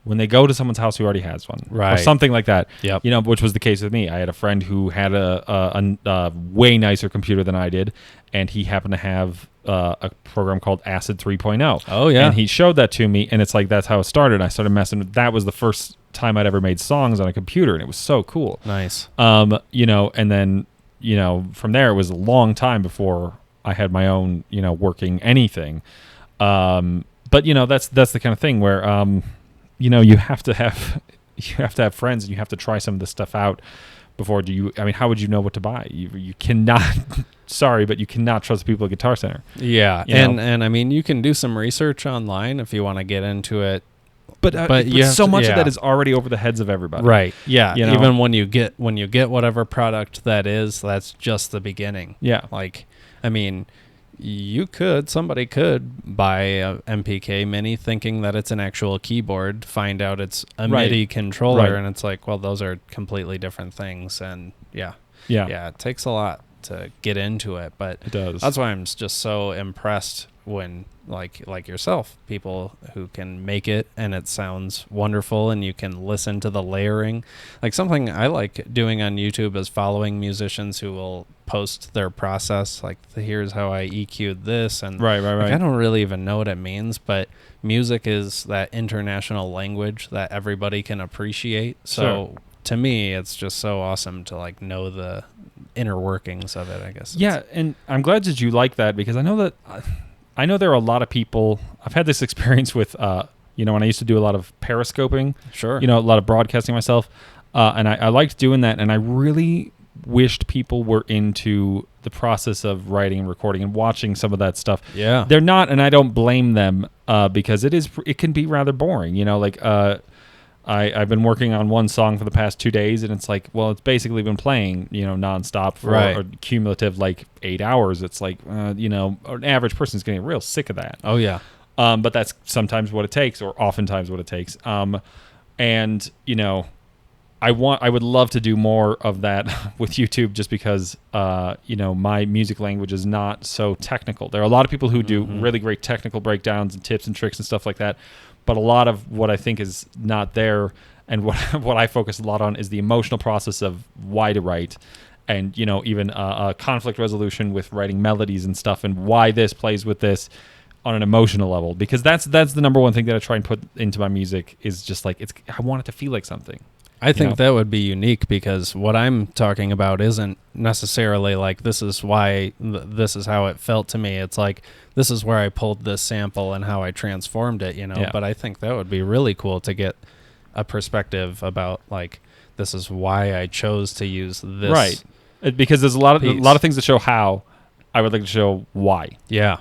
when they go to someone's house who already has one,
right,
or something like that.
Yep.
Which was the case with me. I had a friend who had a way nicer computer than I did, and he happened to have a program called Acid 3.0.
Oh yeah,
and he showed that to me, and it's like, that's how it started. I started messing with that. Was the first time I'd ever made songs on a computer, and it was so cool.
Nice.
And then from there it was a long time before I had my own working anything. But that's the kind of thing where you have to have friends, and you have to try some of this stuff out before how would you know what to buy? You cannot sorry, but you cannot trust people at Guitar Center.
Yeah. And I mean, you can do some research online if you want to get into it.
But so much of that is already over the heads of everybody.
Right. Yeah. Even when you get whatever product that is, that's just the beginning.
Yeah.
Like, I mean, somebody could buy a MPK Mini thinking that it's an actual keyboard, find out it's a MIDI controller, and it's like, well, those are completely different things. And yeah, it takes a lot to get into it, but
it does.
That's why I'm just so impressed when like yourself, people who can make it and it sounds wonderful, and you can listen to the layering. Like, something I like doing on YouTube is following musicians who will post their process, like, here's how I EQ'd this, and
right.
Like, I don't really even know what it means, but music is that international language that everybody can appreciate. So to me, it's just so awesome to like know the inner workings of it, I guess.
Yeah, and I'm glad that you like that, because I know there are a lot of people. I've had this experience with, when I used to do a lot of periscoping.
Sure.
A lot of broadcasting myself, and I liked doing that, and I really wished people were into the process of writing and recording and watching some of that stuff.
Yeah.
They're not, and I don't blame them, because it can be rather boring. I've been working on one song for the past 2 days, and it's like, well, it's basically been playing, nonstop for
Right.
a cumulative 8 hours. It's like, an average person's getting real sick of that.
Oh yeah.
But that's sometimes what it takes, or oftentimes what it takes. And I would love to do more of that with YouTube, just because my music language is not so technical. There are a lot of people who do really great technical breakdowns and tips and tricks and stuff like that, but a lot of what I think is not there, and what I focus a lot on, is the emotional process of why to write, and even conflict resolution with writing melodies and stuff, and why this plays with this on an emotional level, because that's the number one thing that I try and put into my music, is just I want it to feel like something.
I think that would be unique, because what I'm talking about isn't necessarily this is why this is how it felt to me. It's this is where I pulled this sample and how I transformed it,
Yeah.
But I think that would be really cool to get a perspective about this is why I chose to use this.
Right. Because there's a lot
piece.
of things that show how. I would like to show why.
Yeah.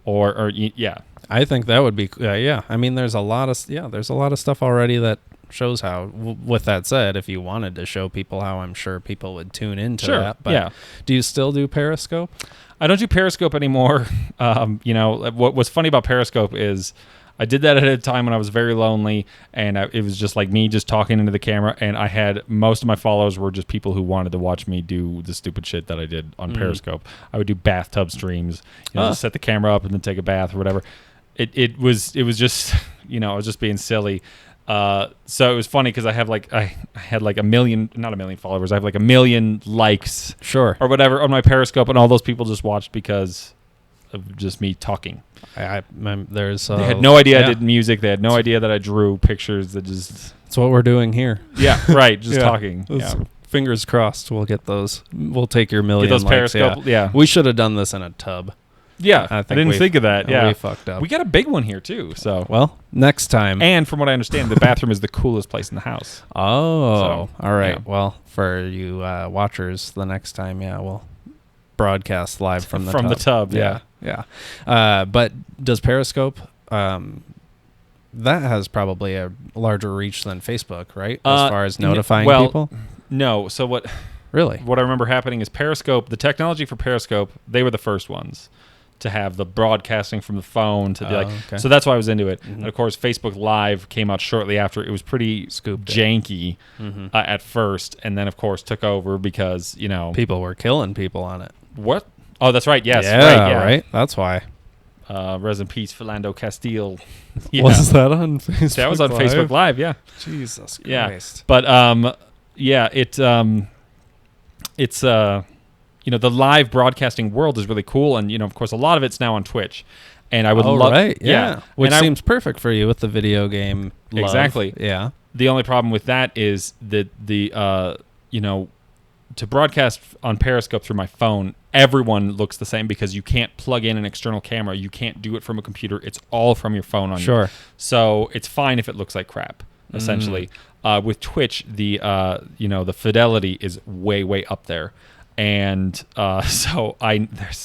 Or yeah.
I think that would be yeah. I mean, there's a lot of stuff already that shows how. With that said, if you wanted to show people how, I'm sure people would tune into that. But
yeah.
Do you still do Periscope?
I don't do Periscope anymore. What was funny about Periscope is I did that at a time when I was very lonely, and it was just me just talking into the camera, and I had most of my followers were just people who wanted to watch me do the stupid shit that I did on Periscope. I would do bathtub streams, just set the camera up and then take a bath or whatever. It was just I was just being silly. So it was funny because I had a million, not a million followers. I have 1 million likes,
Sure,
or whatever, on my Periscope, and all those people just watched because of just me talking.
They had
no idea I did music. They had no idea that I drew pictures. That just
That's what we're doing here.
Yeah, right. Just talking. Yeah.
Fingers crossed. We'll get those. We'll take your million.
Get those
likes,
Periscope. Yeah.
We should have done this in a tub.
Yeah, I didn't think of that. Yeah,
we fucked up.
We got a big one here too. So
well, next time.
And from what I understand, the bathroom is the coolest place in the house.
Oh, all right.
Yeah.
Well, for you watchers, the next time, we'll broadcast live from the
tub. Yeah.
But does Periscope? That has probably a larger reach than Facebook, right? As far as notifying people.
No. So what?
Really?
What I remember happening is Periscope. The technology for Periscope, they were the first ones to have the broadcasting from the phone to be
okay.
So that's why I was into it. And of course, Facebook Live came out shortly after. It was pretty janky at first, and then of course took over because
people were killing people on it.
What? Oh, that's right. Yes.
Right. That's why.
Rest in peace, Philando Castile.
Was that on Facebook?
That was on Facebook Live. Yeah.
Jesus Christ.
Yeah. But it's the live broadcasting world is really cool, and of course a lot of it's now on Twitch, and I would love
right. Yeah. Which
and
seems perfect for you with the video game love.
Exactly.
Yeah.
The only problem with that is that to broadcast on Periscope through my phone, everyone looks the same because you can't plug in an external camera. You can't do it from a computer. It's all from your phone on
Sure.
So it's fine if it looks like crap, essentially. With Twitch, the fidelity is way up there. And so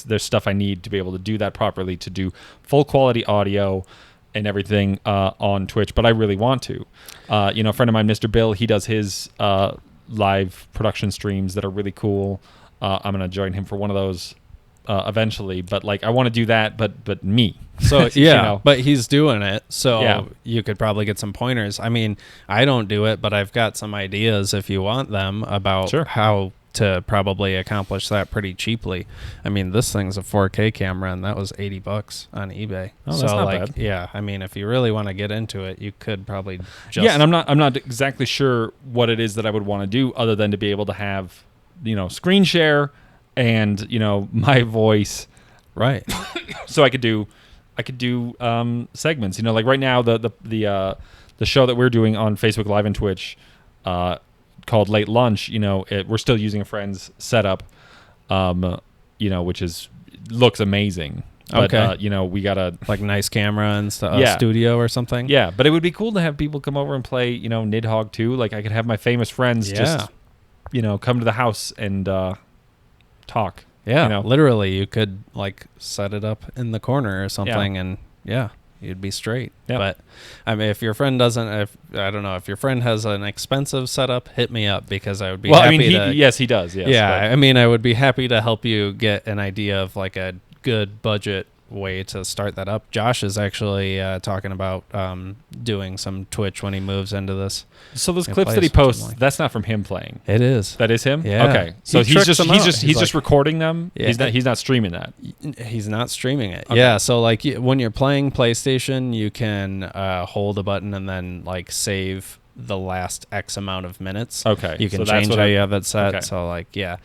there's stuff I need to be able to do that properly, to do full quality audio and everything on Twitch, but I really want to. A friend of mine, Mr. Bill, he does his live production streams that are really cool. I'm gonna join him for one of those eventually, but I want to do that, but me.
So but he's doing it, so you could probably get some pointers. I mean, I don't do it, but I've got some ideas if you want them about how to probably accomplish that pretty cheaply. I mean, this thing's a 4K camera, and that was $80 on eBay.
Oh, that's not bad.
Yeah, I mean, if you really want to get into it, you could probably just...
Yeah, and I'm not exactly sure what it is that I would want to do other than to be able to have, screen share and, my voice.
Right.
So I could do segments. Right now the show that we're doing on Facebook Live and Twitch, called Late Lunch, we're still using a friend's setup, which looks amazing. But,
okay.
We got a
nice camera and stuff, studio or something.
Yeah, but it would be cool to have people come over and play, Nidhogg too. I could have my famous friends just, come to the house and talk.
Yeah, literally, you could set it up in the corner or something, and you'd be straight.
Yeah.
But I mean, if your friend doesn't, I don't know, if your friend has an expensive setup, hit me up because I would be happy to.
Yes, he does. Yes,
yeah,
but-
I mean, I would be happy to help you get an idea of like a good budget way to start that up. Josh is actually talking about doing some Twitch when he moves into this.
So those
and
clips that
plays
he posts,
something like-
that's not from him playing.
It is.
That is him.
Yeah.
Okay. So
He tricks them out.
he's
He's
just
like-
recording them.
Yeah.
He's not streaming that.
He's not streaming it.
Okay.
Yeah, so like when you're playing PlayStation, you can hold a button and then like save the last X amount of minutes.
Okay.
You can
so that's
change
what
how
I-
you have it set.
okay.
So like, yeah.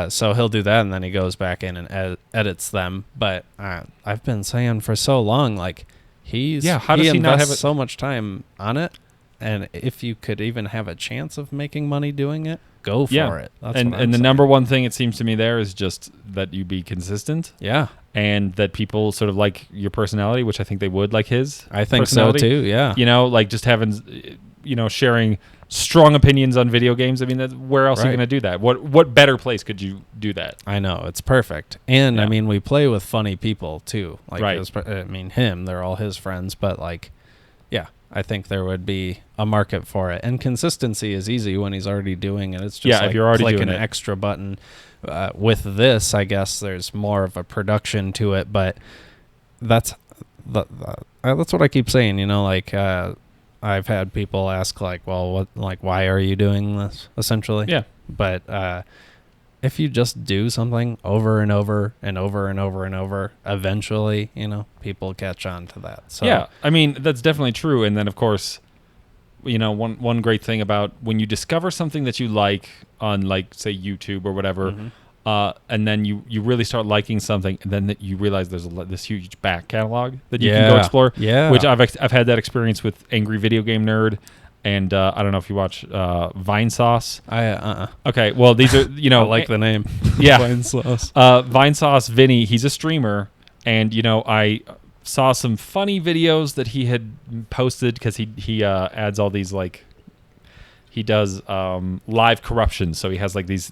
So he'll do that and then he goes back in and edits them. But I've been saying for so long, like
how does he not have
invests
it?
so much time on it? And if you could even have a chance of making money doing it, go for it. That's
and
what I'm
and the
saying.
number one thing it seems to me there is just that you be consistent.
Yeah.
And that people sort of like your personality, which I think they would like his.
I think so
personality.
too. Yeah.
You know, like just having, sharing strong opinions on video games. I mean, where else are you
Right.
going to do that? What better place could you do that?
I know, it's perfect. And I
Yeah.
mean, we play with funny people too. Like,
Right.
I mean, they're all his friends, but like, yeah, I think there would be a market for it. And consistency is easy when he's already doing it. It's just
Yeah, if
like
you're already
click
doing
an
it.
extra button. With this, I guess there's more of a production to it, but that's what I keep saying. Like I've had people ask, like, well, why are you doing this? Essentially,
Yeah.
But if you just do something over and over and over and over and over, eventually, people catch on to that. So
Yeah, I mean, that's definitely true. And then, of course, one great thing about when you discover something that you like on, like, say, YouTube or whatever, and then you really start liking something, and then you realize there's this huge back catalog that you can go explore.
Yeah.
Which I've had that experience with Angry Video Game Nerd. And I don't know if you watch Vine Sauce. Okay, well, these are,
I like the name.
Yeah.
Vine Sauce.
Vine Sauce Vinny, he's a streamer, and I saw some funny videos that he had posted because he adds all these, like, he does live corruption. So he has like these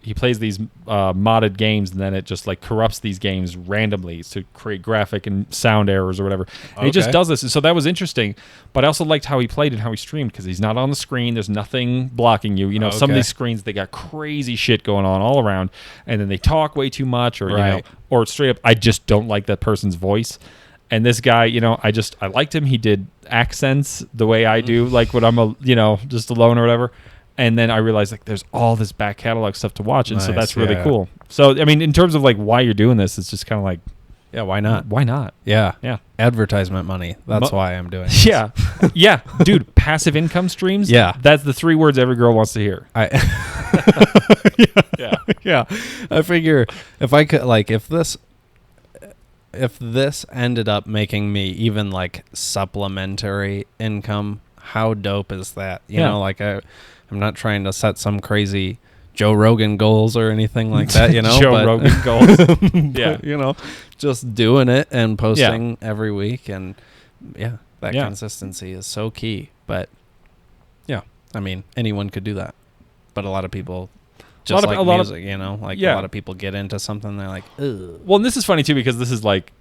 he plays these modded games, and then it just like corrupts these games randomly to create graphic and sound errors or whatever. And he just does this. And so that was interesting. But I also liked how he played and how he streamed, because he's not on the screen. There's nothing blocking you. Some of these screens, they got crazy shit going on all around, and then they talk way too much, or or straight up, I just don't like that person's voice. And this guy, I liked him. He did accents the way I do, like when I'm just alone or whatever. And then I realized, like, there's all this back catalog stuff to watch, and so that's really cool. So, I mean, in terms of like why you're doing this, it's just kind of like,
yeah, why not?
Why not?
Yeah.
Yeah.
Advertisement money. That's why I'm doing this.
Yeah. Yeah. Dude, passive income streams.
Yeah.
That's the 3 words every girl wants to hear.
Yeah. Yeah. I figure if I could, like, if this ended up making me even like supplementary income, how dope is that? You know, like I'm not trying to set some crazy Joe Rogan goals or anything like that,
Joe Rogan goals. Yeah.
Just doing it and posting every week, and that
Yeah.
consistency is so key. But yeah, I mean, anyone could do that, but a lot of people just like music, a lot of people get into something, they're like, ugh.
Well, and this is funny too, because this is like,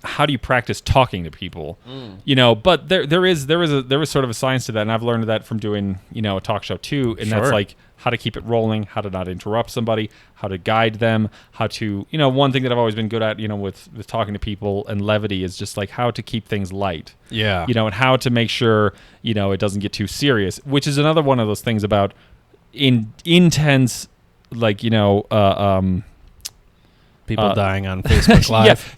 how do you practice talking to people? But there is sort of a science to that, and I've learned that from doing a talk show too, and that's like how to keep it rolling, how to not interrupt somebody, how to guide them, how to one thing that I've always been good at with talking to people and levity is just like how to keep things light, and how to make sure it doesn't get too serious, which is another one of those things about intense, like
people dying on Facebook Live.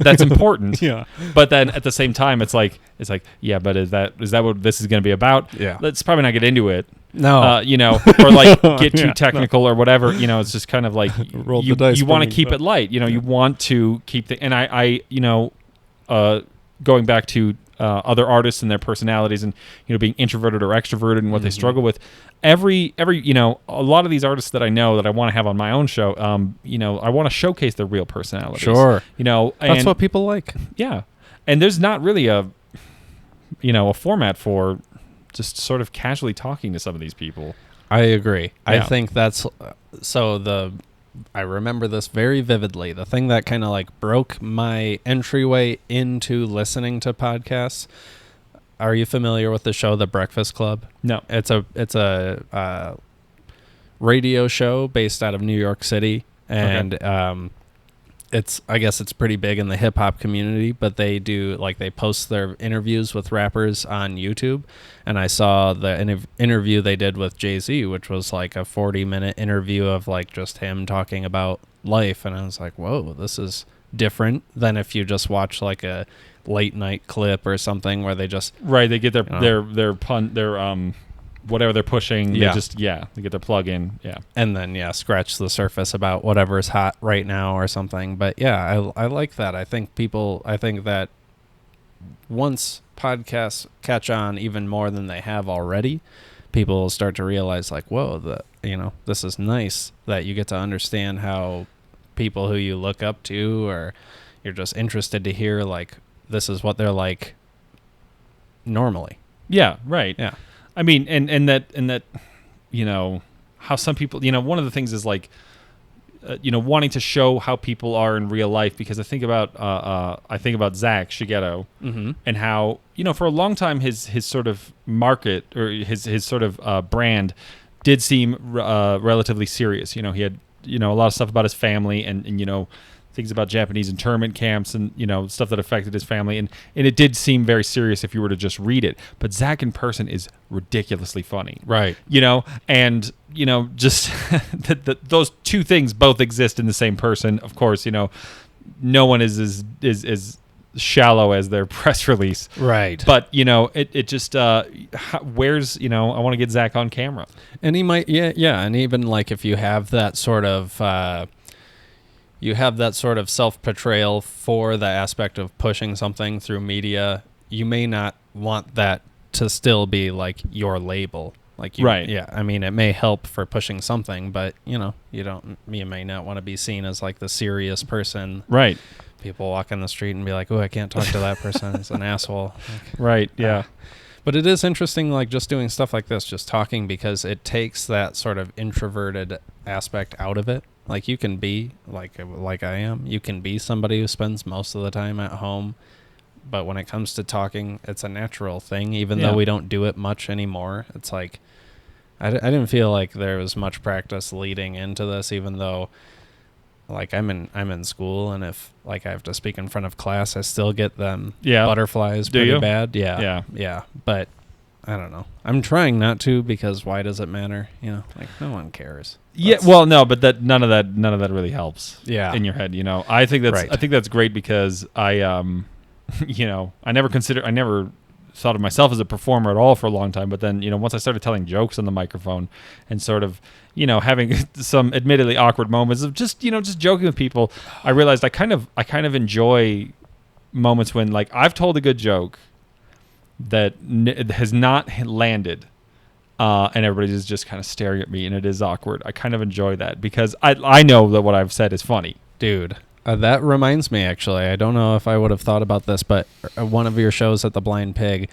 That's important.
Yeah.
But then at the same time, it's like, but is that what this is going to be about?
Yeah.
Let's probably not get into it.
No.
Or like get too technical or whatever. It's just kind of like
Roll the dice
you
for
want to
me,
keep
but-
it light. You want to keep the, and I going back to other artists and their personalities, and being introverted or extroverted and what they struggle with. Every a lot of these artists that I know that I want to have on my own show, I want to showcase their real personalities.
Sure.
And,
That's what people like.
Yeah, and there's not really a format for just sort of casually talking to some of these people.
I agree. I
Yeah.
think that's so I remember this very vividly. The thing that kind of like broke my entryway into listening to podcasts. Are you familiar with the show The Breakfast Club?
No.
It's a radio show based out of New York City, and I guess it's pretty big in the hip hop community, but they post their interviews with rappers on YouTube. And I saw the interview they did with Jay-Z, which was like a 40-minute interview of like just him talking about life. And I was like, whoa, this is different than if you just watch like a late night clip or something where they just
they get their whatever they're pushing,
Yeah.
they get their plug in,
and then scratch the surface about whatever's hot right now or something. But yeah, I like that. I think that once podcasts catch on even more than they have already, people will start to realize like, whoa, this is nice that you get to understand how people who you look up to, or you're just interested to hear like this is what they're like normally.
Yeah, right.
Yeah.
I mean, and that, how some people, one of the things is like, wanting to show how people are in real life, because I think about Zach Shigeto, and how, for a long time his sort of market, or his sort of brand did seem relatively serious. He had, a lot of stuff about his family and things about Japanese internment camps and, stuff that affected his family. And it did seem very serious if you were to just read it. But Zach in person is ridiculously funny.
Right.
And, just those two things both exist in the same person. Of course, no one is as shallow as their press release.
Right.
But, it just, where's, I want to get Zach on camera.
And he might, and even like if you have that sort of, self-portrayal for the aspect of pushing something through media, you may not want that to still be like your label. Like
right.
Yeah. I mean, it may help for pushing something, but you may not want to be seen as like the serious person.
Right.
People walk in the street and be like, oh, I can't talk to that person. It's an asshole. Like,
right. Yeah.
But it is interesting, like just doing stuff like this, just talking, because it takes that sort of introverted aspect out of it. Like you can be like I am. You can be somebody who spends most of the time at home, but when it comes to talking, it's a natural thing. Even though we don't do it much anymore, it's like I didn't feel like there was much practice leading into this. Even though, like I'm in school, and if like I have to speak in front of class, I still get them butterflies pretty bad. Yeah. But I don't know. I'm trying not to, because why does it matter? Like no one cares.
Yeah, well, no, but none of that really helps.
Yeah.
In your head, I think that's
Right.
I think that's great, because I I never thought of myself as a performer at all for a long time, but then once I started telling jokes on the microphone and sort of having some admittedly awkward moments of just joking with people, I realized I kind of enjoy moments when like I've told a good joke that has not landed, and everybody's just kind of staring at me, and it is awkward. I kind of enjoy that, because I know that what I've said is funny.
Dude, that reminds me, actually. I don't know if I would have thought about this, but one of your shows at the Blind Pig,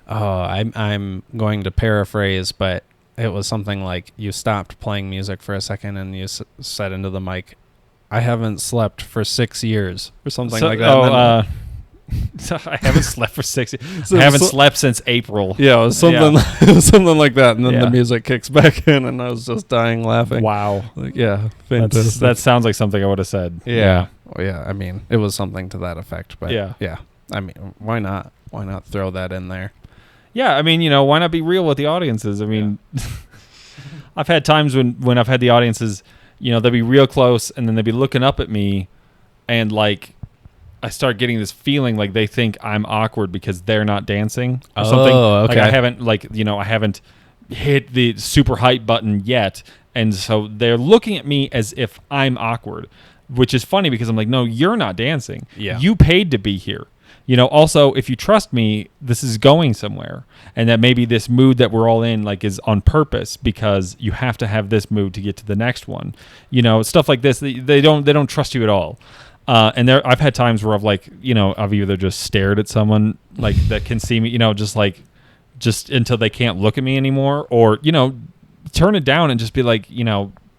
I'm going to paraphrase, but it was something like you stopped playing music for a second and you said into the mic, I haven't slept for 6 years, or something like that.
I haven't slept for 6 years. I haven't slept since April.
Yeah, it was something, it was something like that. And then the music kicks back in, and I was just dying laughing.
Wow.
Like, fantastic.
That sounds like something I would have said.
Yeah. Well, yeah. I mean, it was something to that effect. But
yeah.
I mean, why not? Why not throw that in there?
Yeah. I mean, why not be real with the audiences? I mean, I've had times when I've had the audiences, they'll be real close, and then they'll be looking up at me, and like, I start getting this feeling like they think I'm awkward because they're not dancing or something.
Okay.
Like I haven't hit the super hype button yet. And so they're looking at me as if I'm awkward, which is funny, because I'm like, no, you're not dancing.
Yeah.
You paid to be here. Also, if you trust me, this is going somewhere. And that maybe this mood that we're all in like is on purpose, because you have to have this mood to get to the next one. Stuff like this. They don't trust you at all. And I've had times where I've either just stared at someone like that can see me, just until they can't look at me anymore, or, turn it down and just be like,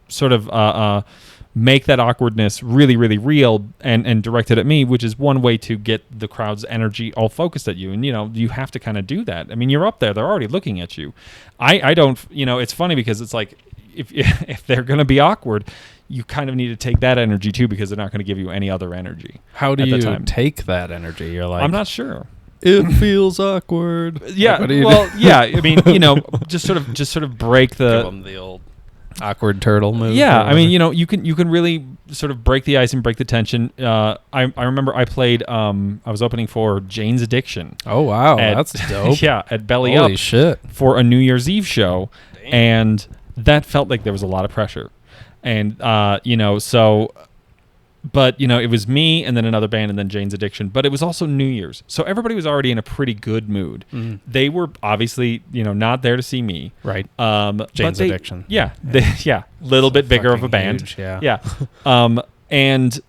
sort of make that awkwardness really, really real and direct it at me, which is one way to get the crowd's energy all focused at you. And, you have to kind of do that. I mean, you're up there. They're already looking at you. I don't, it's funny because it's like if they're going to be awkward, you kind of need to take that energy too, because they're not going to give you any other energy.
How do you take that energy? You're like,
I'm not sure.
It feels awkward.
Yeah.
Like,
well, yeah. I mean, just sort of break the.
Give them the old awkward turtle move.
Yeah. I mean, you can really sort of break the ice and break the tension. I remember I played. I was opening for Jane's Addiction.
Oh wow, that's dope.
Yeah, at Belly
Holy
Up
shit.
For a New Year's Eve show, and that felt like there was a lot of pressure, and so. But, it was me and then another band and then Jane's Addiction. But it was also New Year's. So everybody was already in a pretty good mood. Mm-hmm. They were obviously, not there to see me.
Right.
Jane's
Addiction.
Yeah. Little bit bigger of a band.
Huge, yeah.
Yeah. And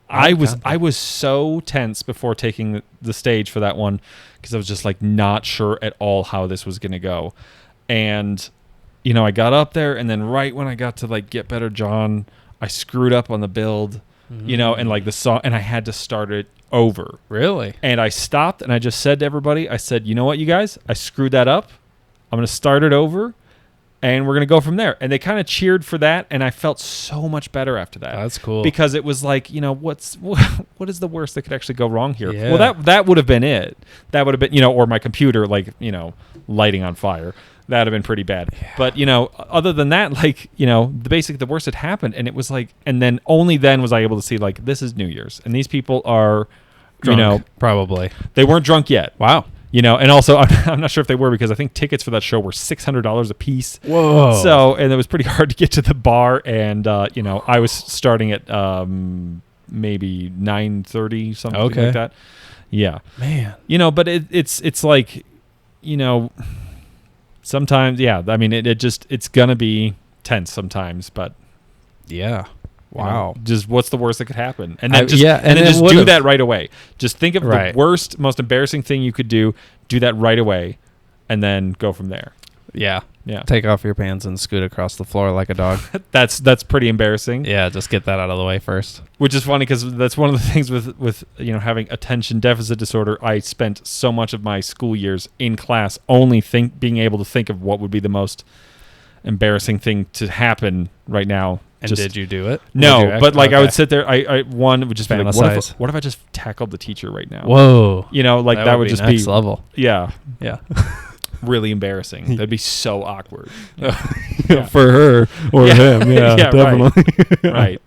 I was so tense before taking the stage for that one because I was just like not sure at all how this was going to go. And, I got up there and then right when I got to like Get Better John, I screwed up on the build, and like the song, and I had to start it over.
Really?
And I stopped and I just said to everybody, I said, you know what, you guys, I screwed that up. I'm going to start it over and we're going to go from there. And they kind of cheered for that. And I felt so much better after that.
That's cool.
Because it was like, what is the worst that could actually go wrong here?
Yeah.
Well, that would have been it. That would have been, or my computer, like, lighting on fire. That'd have been pretty bad. Yeah. But, other than that, like, the worst had happened. And it was like, and then only then was I able to see, like, this is New Year's. And these people are,
drunk, probably.
They weren't drunk yet.
Wow.
And also, I'm not sure if they were because I think tickets for that show were $600 a piece.
Whoa.
So, and it was pretty hard to get to the bar. And, I was starting at maybe 9:30, something like that. Yeah.
Man.
But it's like, sometimes, yeah. I mean, it's gonna be tense sometimes, but
yeah, wow.
Just what's the worst that could happen, and then
and
then just do that right away. Just think of the worst, most embarrassing thing you could do. Do that right away, and then go from there.
Yeah.
Yeah.
Take off your pants and scoot across the floor like a dog.
That's pretty embarrassing.
Yeah, just get that out of the way first.
Which is funny because that's one of the things with having attention deficit disorder. I spent so much of my school years in class only being able to think of what would be the most embarrassing thing to happen right now.
And did you do it?
No, but like I would sit there. I would just be like, what if I just tackled the teacher right now?
Whoa.
That would just be
next level.
Yeah.
Yeah.
Really embarrassing. That'd be so awkward.
For her or him. Yeah,
yeah,
definitely.
Right.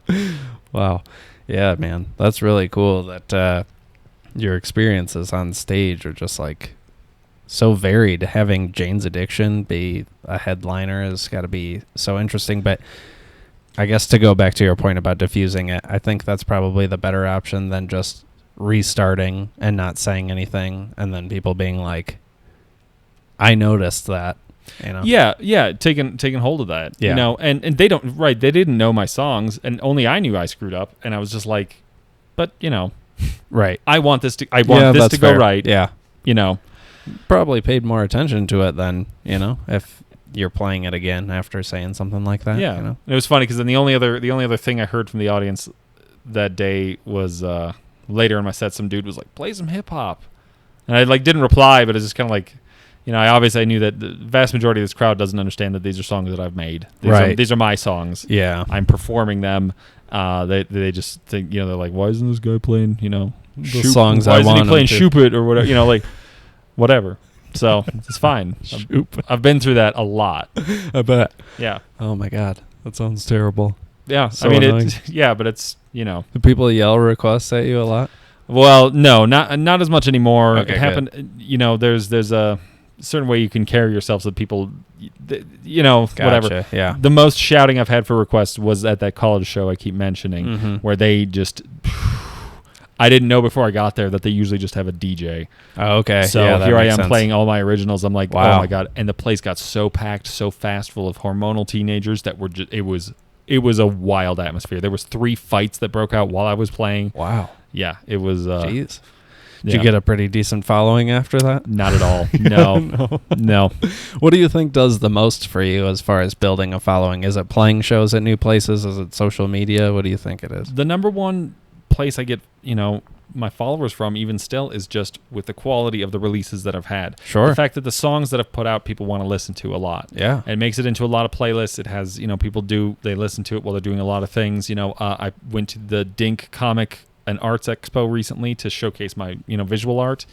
Wow. Yeah, man. That's really cool that your experiences on stage are just like so varied. Having Jane's Addiction be a headliner has got to be so interesting. But I guess to go back to your point about diffusing it, I think that's probably the better option than just restarting and not saying anything and then people being like, I noticed that,
Yeah, taking hold of that, and they they didn't know my songs, and only I knew I screwed up, and I was just like, but
right,
I want this to go
fair.
right,
yeah,
probably
paid more attention to it than if you're playing it again after saying something like that.
Yeah, It was funny because then the only other thing I heard from the audience that day was later in my set, some dude was like, play some hip hop, and I didn't reply, but it's just kind of like. I knew that the vast majority of this crowd doesn't understand that these are songs that I've made. These are my songs.
Yeah.
I'm performing them. They just think, they're like, why isn't this guy playing,
the songs
why
I want him to?
Why isn't he playing Shoop It or whatever, whatever. So it's fine. I've been through that a lot.
I bet.
Yeah.
Oh my God. That sounds terrible.
Yeah.
So annoying.
But it's,
Do people yell requests at you a lot?
Well, no, not as much anymore.
Okay,
it happened, there's a certain way you can carry yourself so that people,
Gotcha,
whatever.
Yeah.
The most shouting I've had for requests was at that college show I keep mentioning, where they just, I didn't know before I got there that they usually just have a DJ.
Oh, okay.
So here I am playing all my originals. I'm like,
wow.
Oh my God. And the place got so packed, so fast, full of hormonal teenagers that were just, it was a wild atmosphere. There was 3 fights that broke out while I was playing.
Wow.
Yeah, it was.
Jeez. Did you get a pretty decent following after that?
Not at all. No. No.
What do you think does the most for you as far as building a following? Is it playing shows at new places? Is it social media? What do you think it is?
The number one place I get, my followers from even still is just with the quality of the releases that I've had.
Sure.
The fact that the songs that I've put out, people want to listen to a lot.
Yeah.
It makes it into a lot of playlists. It has, people they listen to it while they're doing a lot of things. I went to the Dink Comic and Arts Expo recently to showcase my, visual art.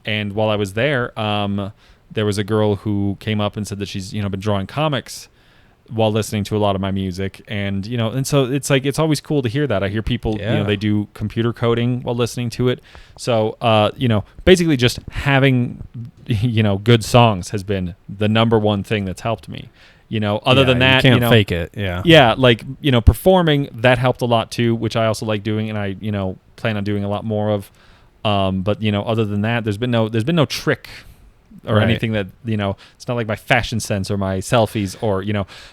And while I was there, there was a girl who came up and said that she's, been drawing comics while listening to a lot of my music. And, and so it's like, it's always cool to hear that. I hear people, they do computer coding while listening to it. So, basically just having, good songs has been the number one thing that's helped me. Other than that,
you can't fake it. Yeah.
Yeah. Like, performing, that helped a lot too, which I also like doing. And I, plan on doing a lot more of. But, other than that, there's been no trick or anything that, it's not like my fashion sense or my selfies or,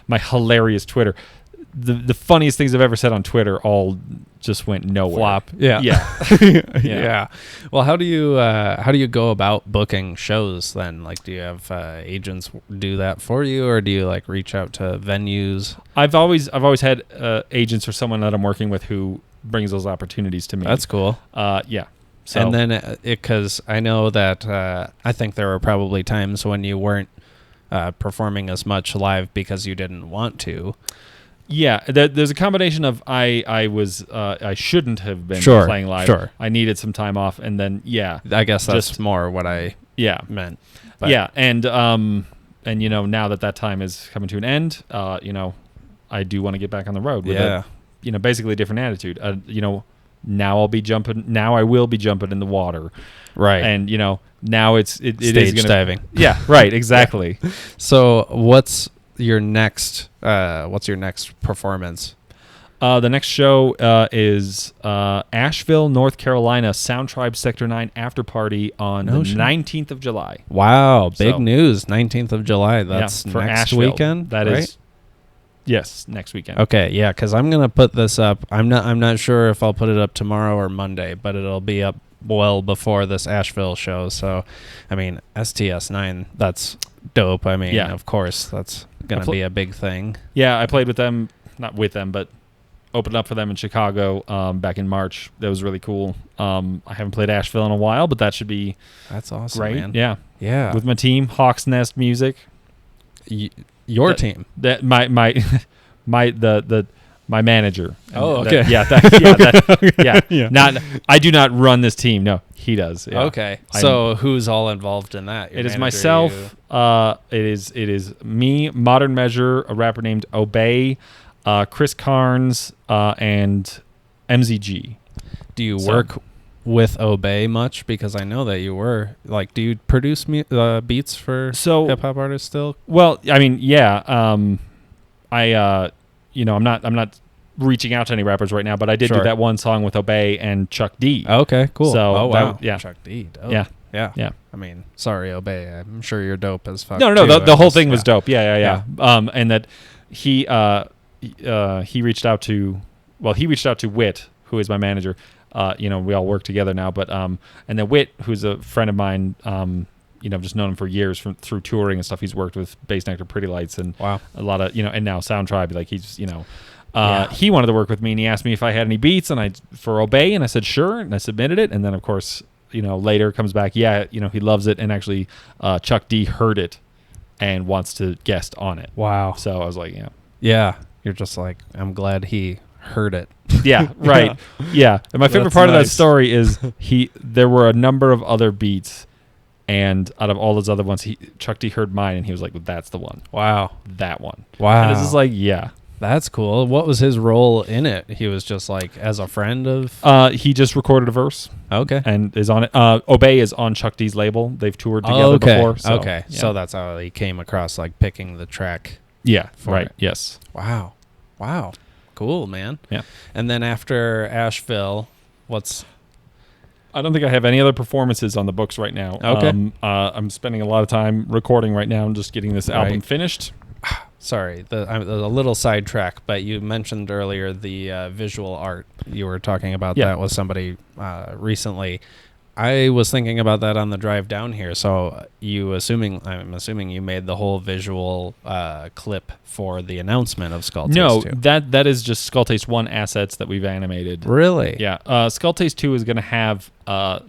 my hilarious Twitter. The funniest things I've ever said on Twitter all just went nowhere.
Flop. Yeah.
Yeah.
Well, how do you go about booking shows then? Like, do you have agents do that for you, or do you like reach out to venues?
I've always had agents or someone that I'm working with who brings those opportunities to me.
That's cool.
Yeah. So.
And then, because I know that I think there were probably times when you weren't performing as much live because you didn't want to.
Yeah, there's a combination of I shouldn't have been playing live.
Sure.
I needed some time off, and then
I guess that's more what I meant. But.
Yeah, and now that time is coming to an end, I do want to get back on the road with basically a different attitude. Now I will be jumping in the water. Right. And, now it
stage
is gonna,
diving.
Yeah, right, exactly.
So what's your next performance?
The next show is Asheville, North Carolina, Sound Tribe Sector 9 after party on the 19th of July.
Wow, big news. 19th of July. That's
for
next
Asheville.
Weekend.
That
right?
is. Yes, next weekend.
Okay, yeah, because I'm gonna put this up. I'm not sure if I'll put it up tomorrow or Monday, but it'll be up well before this Asheville show. So, I mean, STS9, that's dope. I mean, of course, that's gonna be a big thing.
Yeah, I played with them, not with them, but opened up for them in Chicago back in March. That was really cool. I haven't played Asheville in a while, but that should be
that's awesome,
great.
Man.
Yeah, with my team, Hawk's Nest Music.
Your team.
That my manager.
Oh, okay.
Not I do not run this team. No, he does. Yeah.
Okay. So who's all involved in that?
It is myself. It is me, Modern Measure, a rapper named Obey, Chris Carnes, and MZG.
Do you work with Obey much? Because I know that you were like, do you produce beats for hip hop artists still?
Well, I mean, yeah. I'm not reaching out to any rappers right now, but I did do that one song with Obey and Chuck D.
Okay, cool.
So
wow.
Chuck
D. Dope.
Yeah.
I mean, sorry, Obey. I'm sure you're dope as fuck.
No. The whole thing was dope. Yeah. And that he reached out to Wit, who is my manager. We all work together now, but and then Wit, who's a friend of mine, I've just known him for years through touring and stuff. He's worked with Bass Nectar, Pretty Lights, and a lot of and now Sound Tribe. Like he's he wanted to work with me, and he asked me if I had any beats, and for Obey, and I said sure, and I submitted it, and then of course later comes back, he loves it, and actually Chuck D heard it and wants to guest on it.
Wow.
So I was like,
yeah, you're just like, I'm glad he heard it.
Yeah, right. Yeah. And my favorite part of that story is there were a number of other beats, and out of all those other ones, Chuck D heard mine, and he was like, well, that's the one.
Wow.
That one.
Wow.
And it's just like, yeah.
That's cool. What was his role in it? He was just like as a friend of...
he just recorded a verse.
Okay.
And is on it. Obey is on Chuck D's label. They've toured together before. So,
okay. Yeah. So that's how he came across like picking the track.
Yeah. Right. It. Yes.
Wow. Cool, man.
Yeah.
And then after Asheville,
I don't think I have any other performances on the books right now.
Okay.
I'm spending a lot of time recording right now and just getting this album finished.
Sorry, a little sidetrack, but you mentioned earlier the visual art. You were talking about that with somebody recently. I was thinking about that on the drive down here. So I'm assuming you made the whole visual clip for the announcement of Skulltaste
No,
2.
that is just Skulltaste 1 assets that we've animated.
Really?
Yeah. Skulltaste 2 is going to have a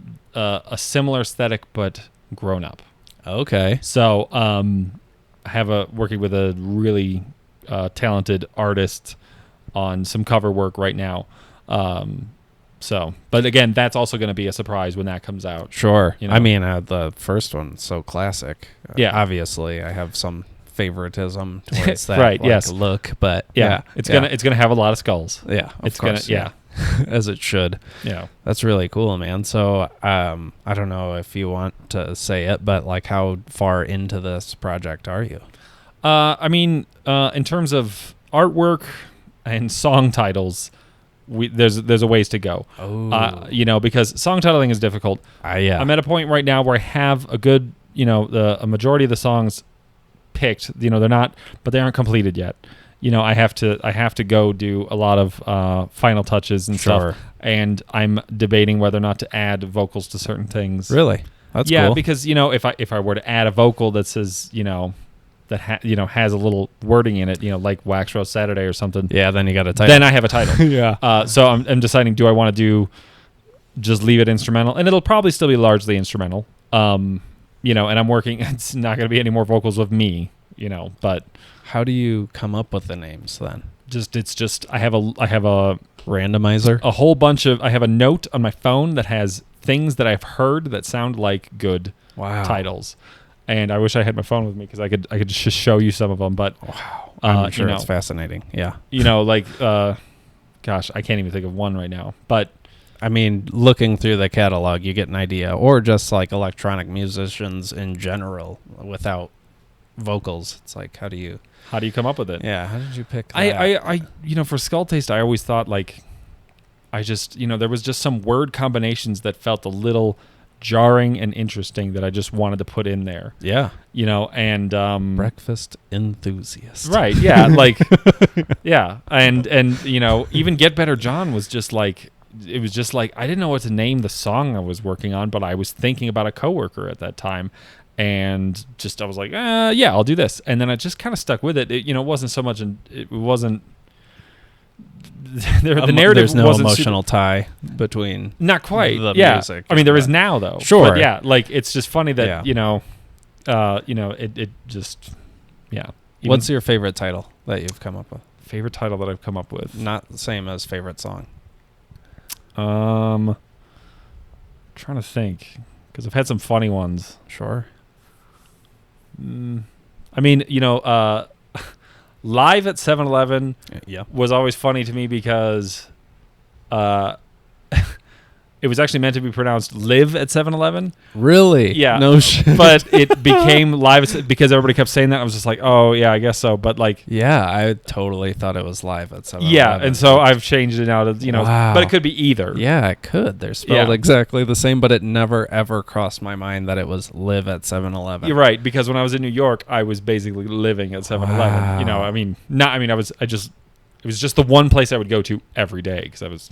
similar aesthetic, but grown up.
Okay.
So I have working with a really talented artist on some cover work right now. But again, that's also going to be a surprise when that comes out.
Sure.
You know?
I mean, the first one's so classic.
Yeah.
Obviously, I have some favoritism towards that
Right, yes.
look, but
It's gonna have a lot of skulls.
Yeah,
It's
course, as it should.
Yeah.
That's really cool, man. So I don't know if you want to say it, but like, how far into this project are you?
I mean, in terms of artwork and song titles, there's a ways to go. Because song titling is difficult.
Yeah.
I'm at a point right now where I have a good, a majority of the songs picked. They're not, but they aren't completed yet. I have to go do a lot of final touches and stuff. And I'm debating whether or not to add vocals to certain things.
Really? That's cool.
Yeah, because if I were to add a vocal that says that has a little wording in it, like Wax Rose Saturday or something.
Yeah, then you got a title.
Then I have a title.
Yeah.
So I'm deciding, do I want to just leave it instrumental? And it'll probably still be largely instrumental. And I'm working. It's not going to be any more vocals of me. But
how do you come up with the names then?
I have a
randomizer,
a whole bunch of. I have a note on my phone that has things that I've heard that sound like good titles. And I wish I had my phone with me because I could just show you some of them. But
wow, I'm sure it's fascinating. Yeah,
gosh, I can't even think of one right now. But
I mean, looking through the catalog, you get an idea, or just like electronic musicians in general without vocals. It's like, how do you
come up with it?
Yeah, how did you pick that?
I for Skulltaste, I always thought there was just some word combinations that felt a little jarring and interesting that I just wanted to put in there.
Yeah.
And
breakfast enthusiast.
Right, yeah, yeah. And even Get Better John was just like, it was just like, I didn't know what to name the song I was working on, but I was thinking about a coworker at that time. And I was like, yeah, I'll do this. And then I just kind of stuck with it. It wasn't so much, it wasn't, the narrative.
There's no
wasn't
emotional tie between
not quite
the
yeah
music.
I mean, there is now though.
Sure.
But yeah, it's just funny that it just
What's your favorite title that you've come up with?
Favorite title that I've come up with?
Not the same as favorite song.
Trying to think, because I've had some funny ones.
Sure.
I mean, Live at 7-Eleven was always funny to me because it was actually meant to be pronounced Live at 7-Eleven.
Really?
Yeah.
No shit.
But it became Live because everybody kept saying that. I was just like, oh, yeah, I guess so. But
yeah, I totally thought it was Live at 7-Eleven.
Yeah, and so I've changed it now to,
wow.
But it could be either.
Yeah, it could. They're spelled exactly the same, but it never, ever crossed my mind that it was Live at 7-Eleven.
You're right, because when I was in New York, I was basically living at 7-Eleven.
Wow.
It was just the one place I would go to every day because I was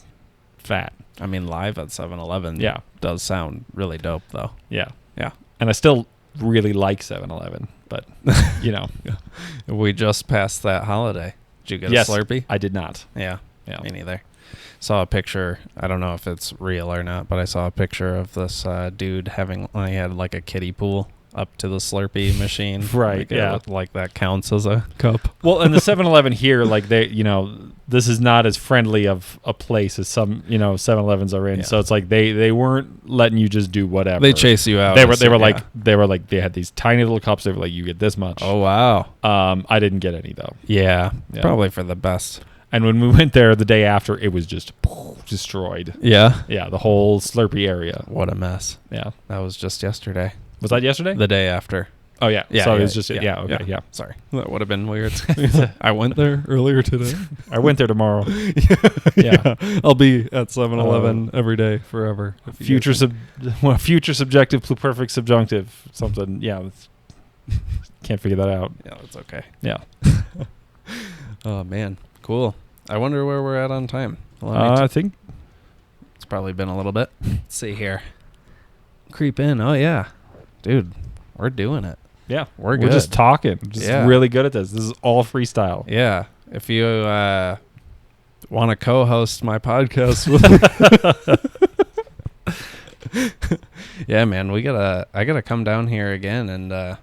fat.
I mean, Live at 7-Eleven does sound really dope, though.
Yeah.
Yeah.
And I still really like 7-Eleven, but,
We just passed that holiday. Did you get a Slurpee?
I did not.
Yeah. Me neither. Saw a picture. I don't know if it's real or not, but I saw a picture of this dude he had like a kiddie pool up to the Slurpee machine.
Right,
Like that counts as a cup.
Well, and the 7-Eleven here, this is not as friendly of a place as some, 7-Elevens are in. Yeah. So it's like they weren't letting you just do whatever.
They chase you out.
They had these tiny little cups. They were like, you get this much.
Oh, wow.
I didn't get any though.
Yeah. Probably for the best.
And when we went there the day after, it was just destroyed.
Yeah.
Yeah. The whole Slurpee area.
What a mess.
Yeah.
That was just yesterday.
Was that yesterday?
The day after.
Oh, yeah. So it was just, okay, yeah.
Sorry. That would have been weird. I went there earlier today.
I went there tomorrow.
Yeah. I'll be at 7-Eleven every day forever.
Future subjective, pluperfect subjunctive, something. Yeah. Can't figure that out.
Yeah, that's okay.
Yeah.
Oh, man. Cool. I wonder where we're at on time.
I think
it's probably been a little bit. Let's see here. creep in. Oh yeah, dude, we're doing it.
Yeah,
We're
We're just
good.
talking. Just
Yeah.
really good at this. This is all freestyle.
Yeah, if you want to co-host my podcast with yeah, man, I gotta come down here again and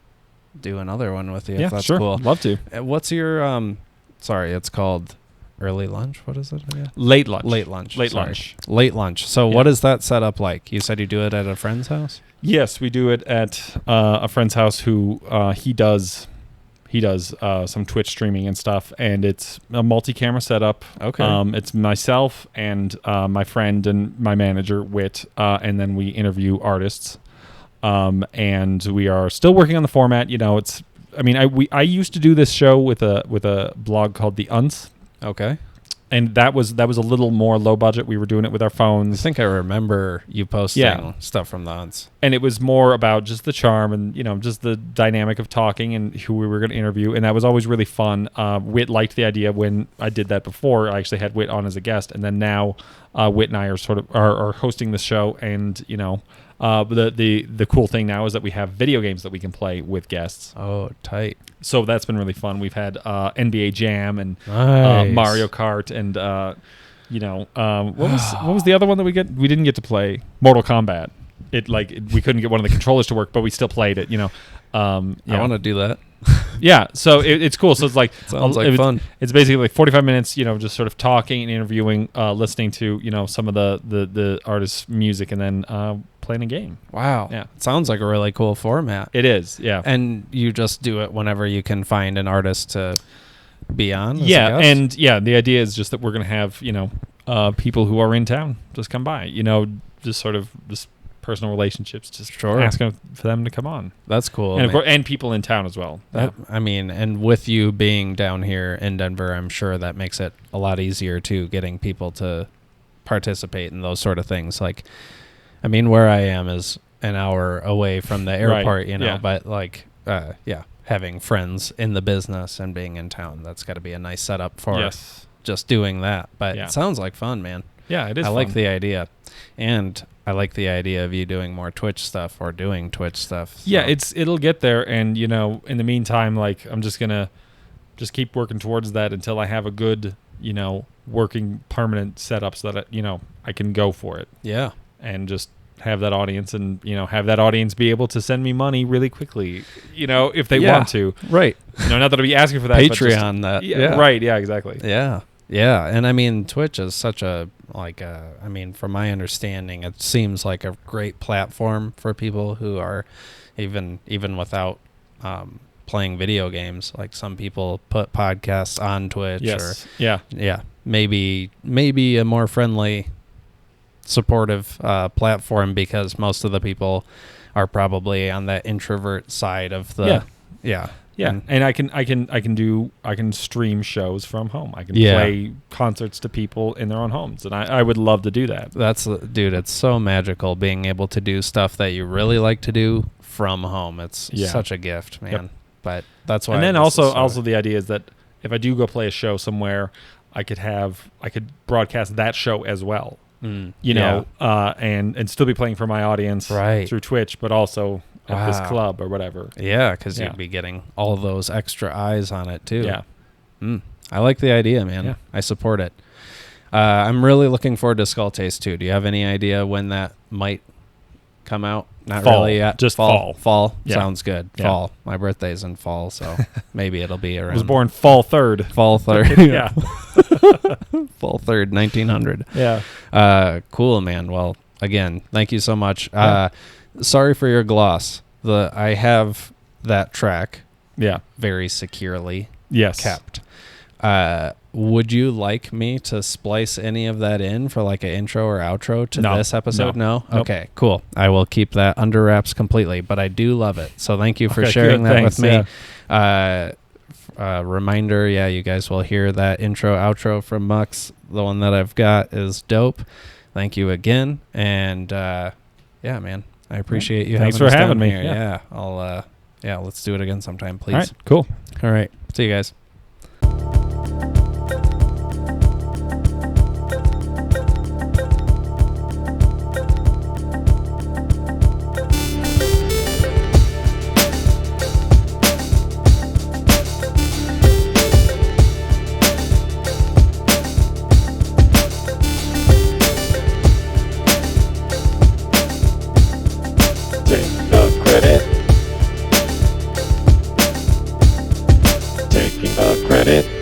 do another one with you.
Yeah,
if that's
sure.
cool.
Love to.
What's your sorry, it's called early lunch. What is it again?
Late lunch.
Late lunch.
Late
Sorry.
lunch.
Late lunch. So
Yeah.
what is that set up like? You said you do it at a friend's house?
Yes, we do it at a friend's house who he does some Twitch streaming and stuff, and it's a multi-camera setup.
Okay.
It's myself and my friend and my manager Whit, and then we interview artists. And we are still working on the format. You know, I used to do this show with a blog called The Unts,
Okay.
and that was a little more low budget. We were doing it with our
I
phones.
think I remember you posting
Yeah.
stuff from the aunts.
And it was more about just the charm and, you know, just the dynamic of talking and who we were going to interview. And that was always really fun. Whit liked the idea when I did that before. I actually had Whit on as a guest. And then now Whit and I are are hosting the show. And, you know, the cool thing now is that we have video games that we can play with guests.
Oh, tight.
So that's been really fun. We've had NBA Jam and
Nice.
Mario Kart and, you know, what was the other one that we didn't get to play? Mortal Kombat. We couldn't get one of the controllers to work, but we still played it, you know.
I want to do that.
Yeah, so it's cool. So it's like
Sounds like fun.
It's basically like 45 minutes, you know, just sort of talking and interviewing, listening to, you know, some of the artist's music, and then playing a game.
Wow.
Yeah.
It sounds like a really cool format.
It is, yeah.
And you just do it whenever you can find an artist to be on? as a
Yeah,
guest?
and yeah, the idea is just that we're going to have, you know, people who are in town just come by, you know, just sort of just personal relationships, just
Sure.
asking for them to come on.
That's cool.
And of
man.
course, and people in town as well.
That, I mean, and with you being down here in Denver, I'm sure that makes it a lot easier too, getting people to participate in those sort of things. Like, I mean, where I am is an hour away from the airport,
Right,
you know,
yeah.
but like, yeah, having friends in the business and being in town, that's got to be a nice setup for
Yes.
just doing that. But
Yeah.
it sounds like fun, man.
Yeah, it is
I like
fun.
the idea. And I like the idea of you doing more Twitch stuff or doing Twitch stuff.
Yeah,
so.
it'll get there, and you know, in the meantime, like I'm just gonna keep working towards that until I have a good, you know, working permanent setup so that you know I can go for it
Yeah.
and just have that audience, and you know, have that audience be able to send me money really quickly, you know, if they
Yeah.
want to.
Right.
You know, not that I'll be asking for that. but just-
Patreon that.
yeah, right. Yeah, exactly.
Yeah. Yeah. And I mean, Twitch is such a, like, I mean, from my understanding, it seems like a great platform for people who are even without playing video games. Like some people put podcasts on Twitch
Yes. Yeah.
or, yeah, maybe a more friendly, supportive platform because most of the people are probably on that introvert side of the,
Yeah.
yeah.
Yeah, and I can stream shows from home. I can
Yeah.
play concerts to people in their own homes, and I would love to do that.
That's dude, it's so magical being able to do stuff that you really like to do from home. It's
Yeah.
such a gift, man.
Yep.
But that's why.
And then
this is
also
so-
the idea is that if I do go play a show somewhere, I could broadcast that show as well.
Mm,
You know, and still be playing for my audience
Right.
through Twitch, but also at this
Wow.
club or whatever.
yeah, because
Yeah.
you'd be getting all those extra eyes on it too.
Yeah.
I like the idea, man.
Yeah.
I support it. I'm really looking forward to Skulltaste too. Do you have any idea when that might come out? Not
Fall.
really yet.
Just
fall. Fall
Yeah.
sounds good.
Yeah.
Fall. My birthday's in fall, so maybe it'll be around.
I was born fall 3rd.
fall 3rd.
Yeah.
Fall 3rd, 1900.
Yeah.
Cool, man. Well, again, thank you so much. Sorry for your gloss. I have that track
Yeah.
very securely
Yes.
kept. Would you like me to splice any of that in for like an intro or outro to
No.
this episode? No?
Nope.
Okay, cool. I will keep that under wraps completely, but I do love it. So thank you for
Okay,
sharing
good.
that
Thanks,
with me. Reminder, you guys will hear that intro, outro from Mux. The one that I've got is dope. Thank you again. And man, I appreciate you
Thanks
having
for
us
having
down
me.
here.
Yeah.
I'll let's do it again sometime, please.
All right. Cool.
All right. See you guys.
Credit.